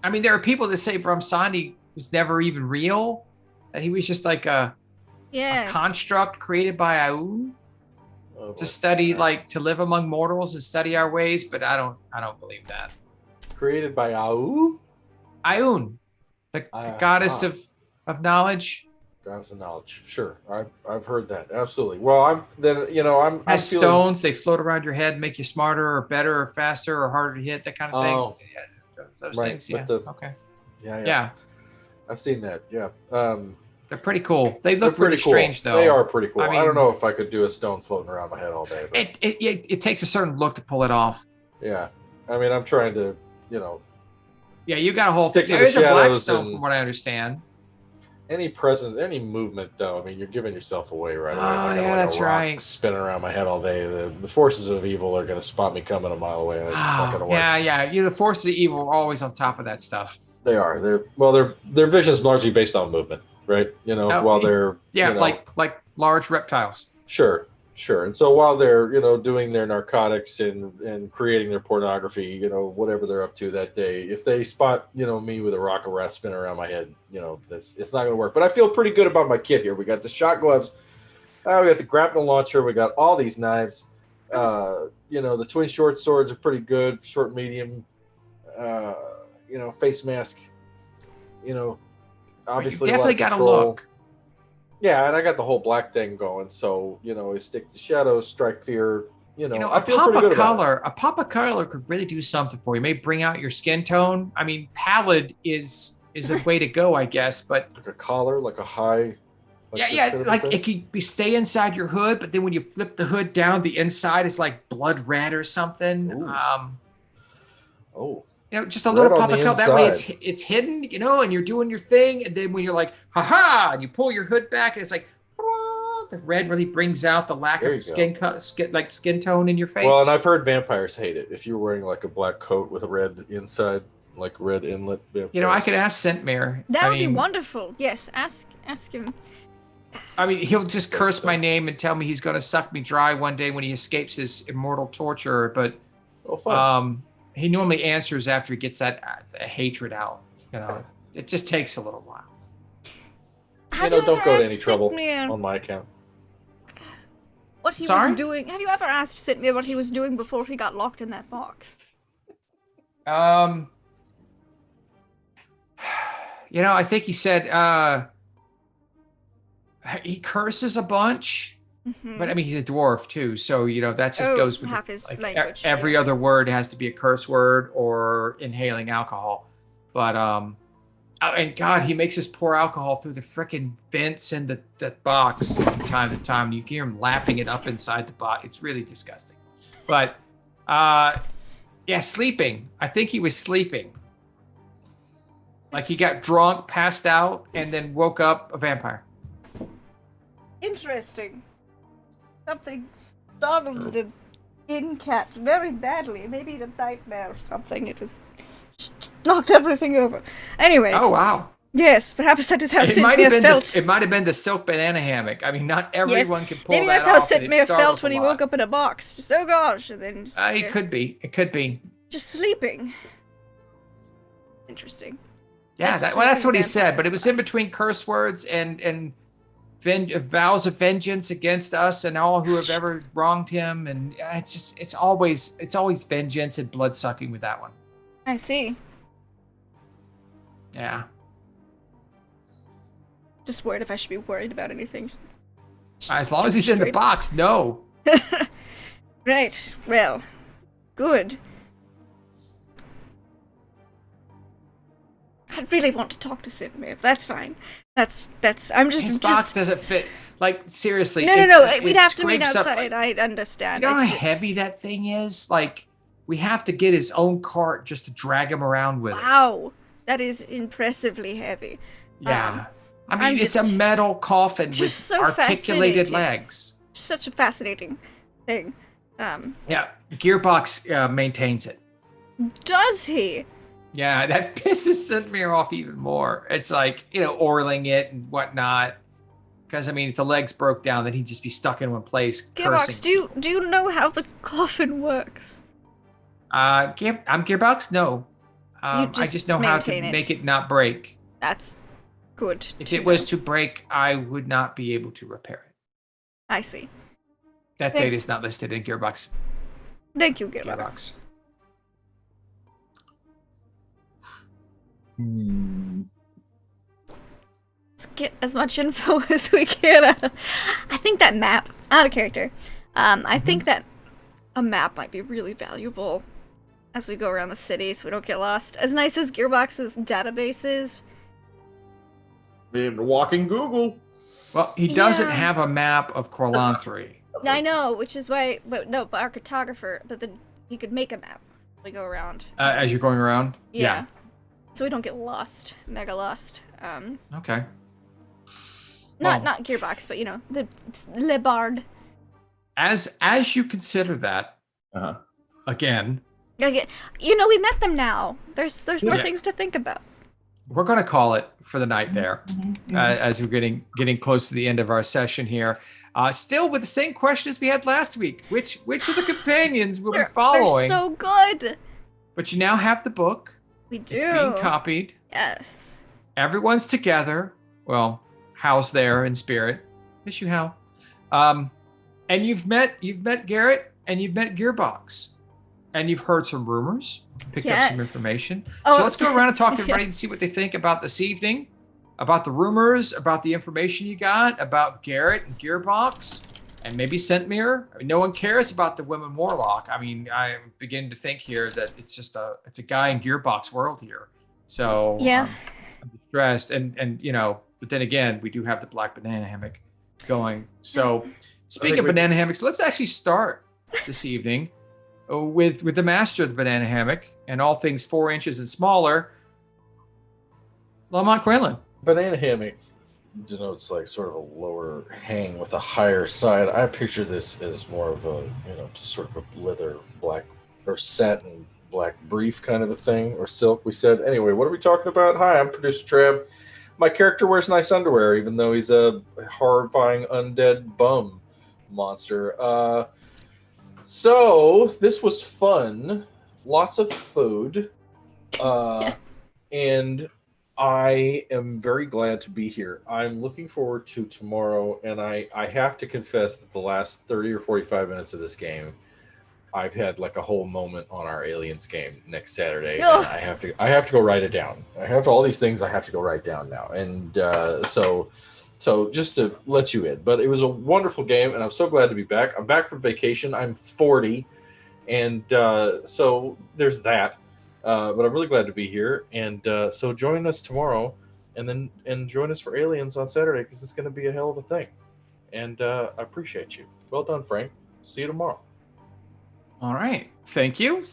mean, there are people that say Brumsandi was never even real. That he was just like a construct created by Aun to study, to live among mortals and study our ways. But I don't believe that. Created by Aun, the goddess of knowledge. Goddess of knowledge. Sure, I've heard that. Absolutely. Well, I'm Has stones. They float around your head, make you smarter or better or faster or harder to hit. That kind of thing. Oh. Yeah. Those things, yeah. Okay. Yeah. I've seen that. Yeah. They're pretty cool. They look pretty cool. Strange, though. They are pretty cool. I mean, I don't know if I could do a stone floating around my head all day. But it takes a certain look to pull it off. Yeah. I mean, I'm trying to, Yeah, you got a whole. Stick to There the is a black shadows stone, and- from what I understand. Any presence, any movement, though, I mean, you're giving yourself away right away. If I got, yeah, that's a rock right. spinning around my head all day. The forces of evil are going to spot me coming a mile away, and it's just not going to work. Yeah. The forces of evil are always on top of that stuff. They are. Their vision is largely based on movement, right? While they're like large reptiles. Sure. Sure. And so while they're, doing their narcotics and creating their pornography, whatever they're up to that day, if they spot, me with a rock of wrath spinning around my head, it's not going to work. But I feel pretty good about my kit here. We got the shot gloves. We got the grapnel launcher. We got all these knives. The twin short swords are pretty good. Short, medium, face mask, obviously. You definitely got to look. Yeah, and I got the whole black thing going, so stick to shadows, strike fear. I feel pop pretty of good color. A pop of color could really do something for you. Maybe bring out your skin tone. I mean, pallid is a way to go, I guess. But like a collar, like a high. Like it could be stay inside your hood, but then when you flip the hood down, the inside is like blood red or something. Just a little pop of color. That way it's hidden, and you're doing your thing. And then when you're like, haha, and you pull your hood back, and it's like, the red really brings out the lack of skin tone in your face. Well, and I've heard vampires hate it. If you're wearing like a black coat with a red inside, like red inlet. Vampires. I could ask Scentmere. That would be wonderful. Yes, ask him. I mean, he'll just curse my name and tell me he's going to suck me dry one day when he escapes his immortal torture. But he normally answers after he gets that hatred out. It just takes a little while. Don't go to any trouble on my account. What he was doing? Have you ever asked Sitmir what he was doing before he got locked in that box? I think he said he curses a bunch, but I mean he's a dwarf too, so that just goes with half his language. Every other word has to be a curse word or inhaling alcohol. But and God, he makes us pour alcohol through the frickin' vents in the box from time to time. You can hear him lapping it up inside the box. It's really disgusting. But sleeping. I think he was sleeping. Like he got drunk, passed out, and then woke up a vampire. Interesting. Something startled the inn cat very badly. Maybe a nightmare or something. It was knocked everything over. Anyways. Oh wow. Yes, perhaps that is how It might have Sitmir been felt. it might have been the silk banana hammock. I mean, not everyone can pull Maybe that that's how off. Sitmir felt when he woke up in a box. Just oh gosh, and then just, It could be. It could be. just sleeping. Interesting. Yeah, that's what he said. But it was in between curse words and vows of vengeance against us and all who have ever wronged him. And it's always vengeance and blood sucking with that one. I see. Yeah. Just worried if I should be worried about anything. As long as he's in the box, no. Right. Well, good. I really want to talk to Sitmir. That's fine. That's. His box doesn't fit. Like seriously. No. We'd have to meet scrapes up, outside. I understand. You know how heavy that thing is? Like we have to get his own cart just to drag him around with us. Wow, that is impressively heavy. Yeah. I mean, it's a metal coffin with so articulated legs. Such a fascinating thing. Yeah, Gearbox maintains it. Does he? Yeah, that pisses Sitmir off even more. It's like, oiling it and whatnot. Because, I mean, if the legs broke down, then he'd just be stuck in one place Gearbox, cursing. do you know how the coffin works? I'm Gearbox? No. I just know how to make it not break. That's good. If it was to break, I would not be able to repair it. I see. That data is not listed in Gearbox. Thank you, Gearbox. Let's get as much info as we can. I think that map, out of character, I think that a map might be really valuable as we go around the city so we don't get lost. As nice as Gearbox's database is. Walking Google. Well, he doesn't have a map of Corlan 3. I know, which is why, but our cartographer, but then he could make a map. We go around. As you're going around? Yeah. So we don't get lost, mega lost. Okay. Not Gearbox, but the Le Bard. As you consider that, again. We met them now. There's more things to think about. we're going to call it for the night there, as we're getting close to the end of our session here. Still with the same question as we had last week. Which of the companions will be following? They're so good. But you now have the book. We do. It's being copied. Yes. Everyone's together. Well, Hal's there in spirit. Miss you, Hal. And you've met Garrett and you've met Gearbox. And you've heard some rumors, picked up some information. Oh. So let's go around and talk to everybody and see what they think about this evening, about the rumors, about the information you got, about Garrett and Gearbox, and maybe Scentmere. I mean, no one cares about the women warlock. I mean, I'm beginning to think here that it's a guy in Gearbox world here. So yeah, I'm distressed. And but then again, we do have the black banana hammock going. So speaking of banana hammocks, let's actually start this evening with the master of the banana hammock and all things 4 inches and smaller, Lamont Quinlan. Banana hammock denotes like sort of a lower hang with a higher side. I picture this as more of a, just sort of a leather black or satin black brief kind of a thing, or silk, we said. Anyway, what are we talking about? Hi, I'm producer Trev. My character wears nice underwear, even though he's a horrifying undead bum monster. So this was fun. Lots of food. And I am very glad to be here. I'm looking forward to tomorrow, and I have to confess that the last 30 or 45 minutes of this game, I've had like a whole moment on our Aliens game next Saturday, and I have to go write it down. I have all these things I have to go write down now, and so just to let you in. But it was a wonderful game, and I'm so glad to be back. I'm back from vacation. I'm 40, and so there's that. But I'm really glad to be here, and so join us tomorrow, and join us for Aliens on Saturday, because it's going to be a hell of a thing. And I appreciate you. Well done, Frank. See you tomorrow. All right. Thank you.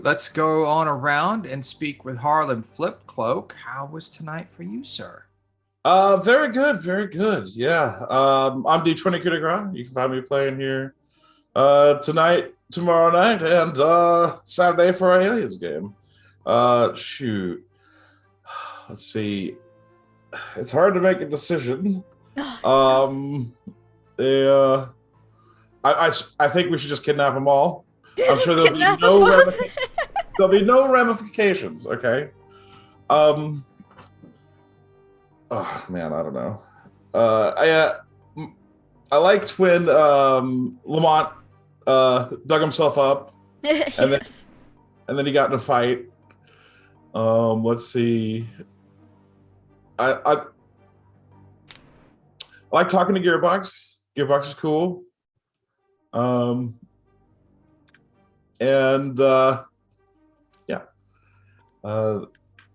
Let's go on around and speak with Harlan Flipcloak. How was tonight for you, sir? Very good. Yeah. I'm D20 Coup de Grace. You can find me playing here tonight, tomorrow night, and Saturday for our Aliens game. Shoot. Let's see. It's hard to make a decision. I think we should just kidnap them all. I'm sure there'll be no ramifications. Okay. Oh man, I don't know. I liked when Lamont dug himself up, and then he got in a fight. Let's see. I like talking to Gearbox. Gearbox is cool.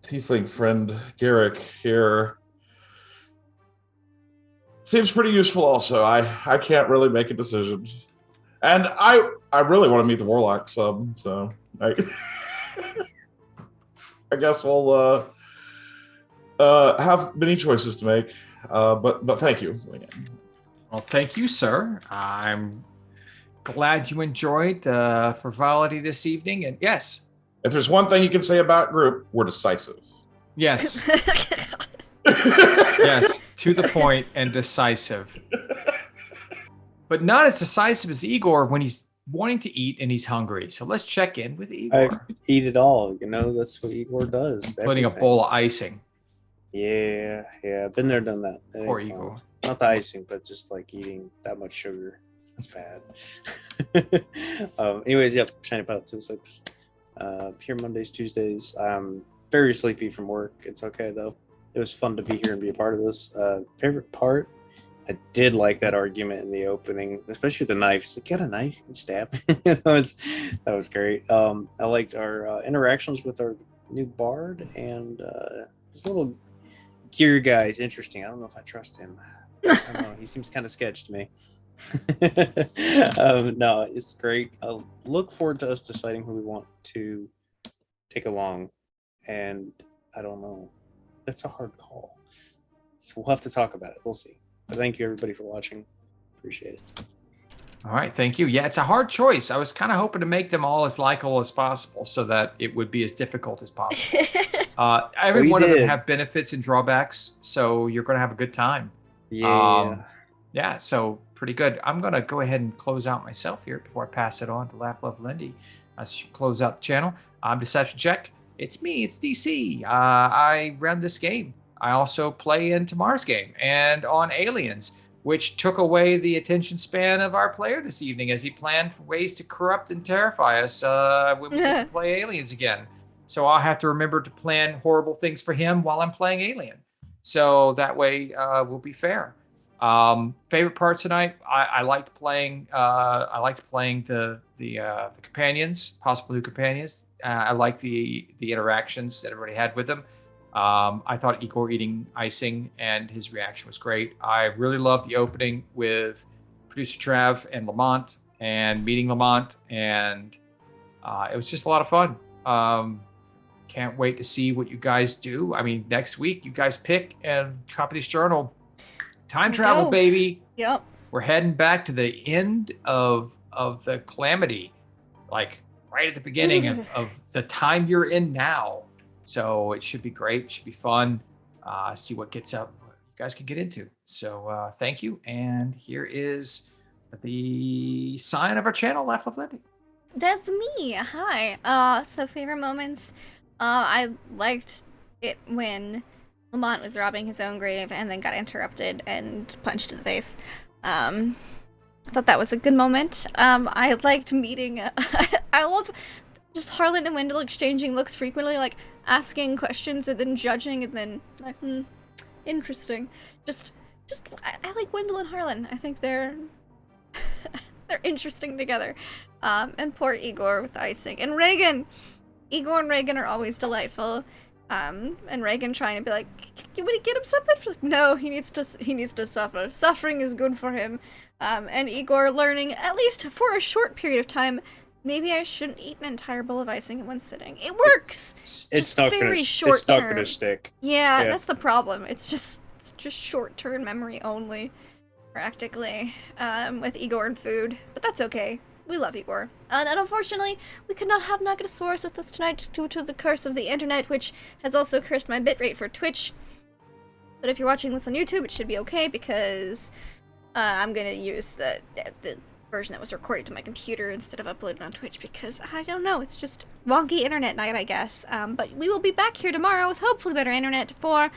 Tiefling friend Garrick here seems pretty useful also. I can't really make a decision. And I really want to meet the Warlock sub, so I guess we'll have many choices to make. But thank you again. Well, thank you, sir. I'm glad you enjoyed frivolity this evening. And yes. If there's one thing you can say about group, we're decisive. Yes. Yes, to the point and decisive. But not as decisive as Igor when he's wanting to eat and he's hungry. So let's check in with Igor. I eat it all. That's what Igor does. Including a bowl of icing. Yeah. I've been there, done that. Poor Igor. Not the icing, but just like eating that much sugar. That's bad. Anyways, yeah, Shiny Pilot 206. Here Mondays, Tuesdays. I'm very sleepy from work. It's okay though. It was fun to be here and be a part of this. Favorite part? I did like that argument in the opening, especially with the knife. It's like, get a knife and stab. that was great. I liked our interactions with our new bard, and this little gear guy is interesting. I don't know if I trust him. I don't know. He seems kind of sketchy to me. No, it's great. I'll look forward to us deciding who we want to take along, and I don't know. That's a hard call. So we'll have to talk about it. We'll see. But thank you everybody for watching. Appreciate it. All right, thank you. Yeah, it's a hard choice. I was kind of hoping to make them all as likable as possible so that it would be as difficult as possible. Every We one of them did. have benefits and drawbacks, so you're going to have a good time. Yeah. Yeah, so pretty good. I'm going to go ahead and close out myself here before I pass it on to Laugh Love Lindy. Let's close out the channel. I'm Deception Check. It's me, it's DC. I run this game. I also play in tomorrow's game and on Aliens, which took away the attention span of our player this evening as he planned for ways to corrupt and terrify us when we get to play Aliens again. So I'll have to remember to plan horrible things for him while I'm playing Alien. So that way we'll be fair. Favorite parts tonight? I liked playing. I liked playing the companions, possible new companions. I liked the interactions that everybody had with them. I thought Igor eating icing and his reaction was great. I really loved the opening with producer Trav and Lamont and meeting Lamont, and it was just a lot of fun. Can't wait to see what you guys do. I mean, next week you guys pick and Company's Journal. Time travel, baby. Yep. We're heading back to the end of the calamity, like right at the beginning of the time you're in now. So it should be great. It should be fun. See what gets up. What you guys can get into. So thank you. And here is the sign of our channel, Laugh Love Lindy. That's me. Hi. So favorite moments. I liked it when Lamont was robbing his own grave and then got interrupted and punched in the face. I thought that was a good moment. I liked meeting. I love just Harlan and Wendell exchanging looks frequently, like asking questions and then judging and then like, interesting. I like Wendell and Harlan. I think they're interesting together. And poor Igor with the icing. And Reagan. Igor and Reagan are always delightful. And Reagan trying to be like, can we get him something? Like, no, he needs to suffer. Suffering is good for him. And Igor learning, at least for a short period of time, maybe I shouldn't eat an entire bowl of icing in one sitting. It works. It's not gonna stick. Yeah, that's the problem. It's just short-term memory only, practically, with Igor and food. But that's okay. We love Igor. And unfortunately, we could not have Nagatosaurus with us tonight due to the curse of the internet, which has also cursed my bitrate for Twitch. But if you're watching this on YouTube, it should be okay because I'm gonna use the version that was recorded to my computer instead of uploaded on Twitch because, I don't know, it's just wonky internet night, I guess. But we will be back here tomorrow with hopefully better internet for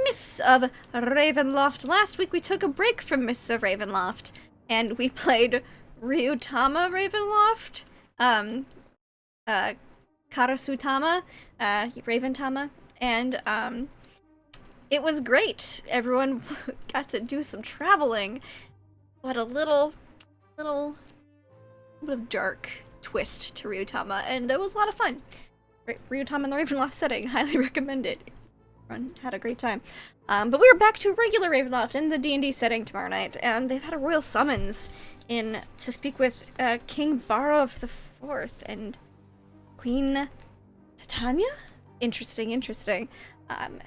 Mists of Ravenloft. Last week we took a break from Mists of Ravenloft, and we played Ryutama Ravenloft, Karasutama, Raventama, and it was great. Everyone got to do some traveling, but a little bit of dark twist to Ryutama, and it was a lot of fun. Ryutama in the Ravenloft setting, highly recommend it. Everyone had a great time. But we are back to regular Ravenloft in the D&D setting tomorrow night, and they've had a royal summons in to speak with King Barov the Fourth and Queen Titania. Interesting.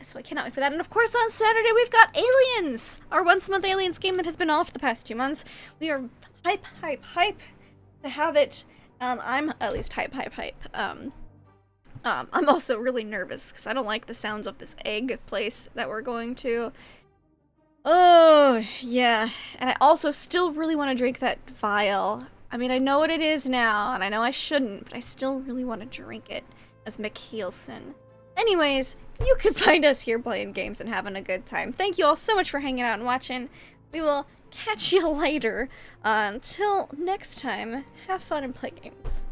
So I cannot wait for that. And of course on Saturday we've got Aliens, our once-a-month Aliens game that has been off the past 2 months. We are hype to have it. I'm at least hype. I'm also really nervous because I don't like the sounds of this egg place that we're going to. Oh, yeah. And I also still really want to drink that vial. I mean, I know what it is now, and I know I shouldn't, but I still really want to drink it as McKeelson. Anyways, you can find us here playing games and having a good time. Thank you all so much for hanging out and watching. We will catch you later. Until next time, have fun and play games.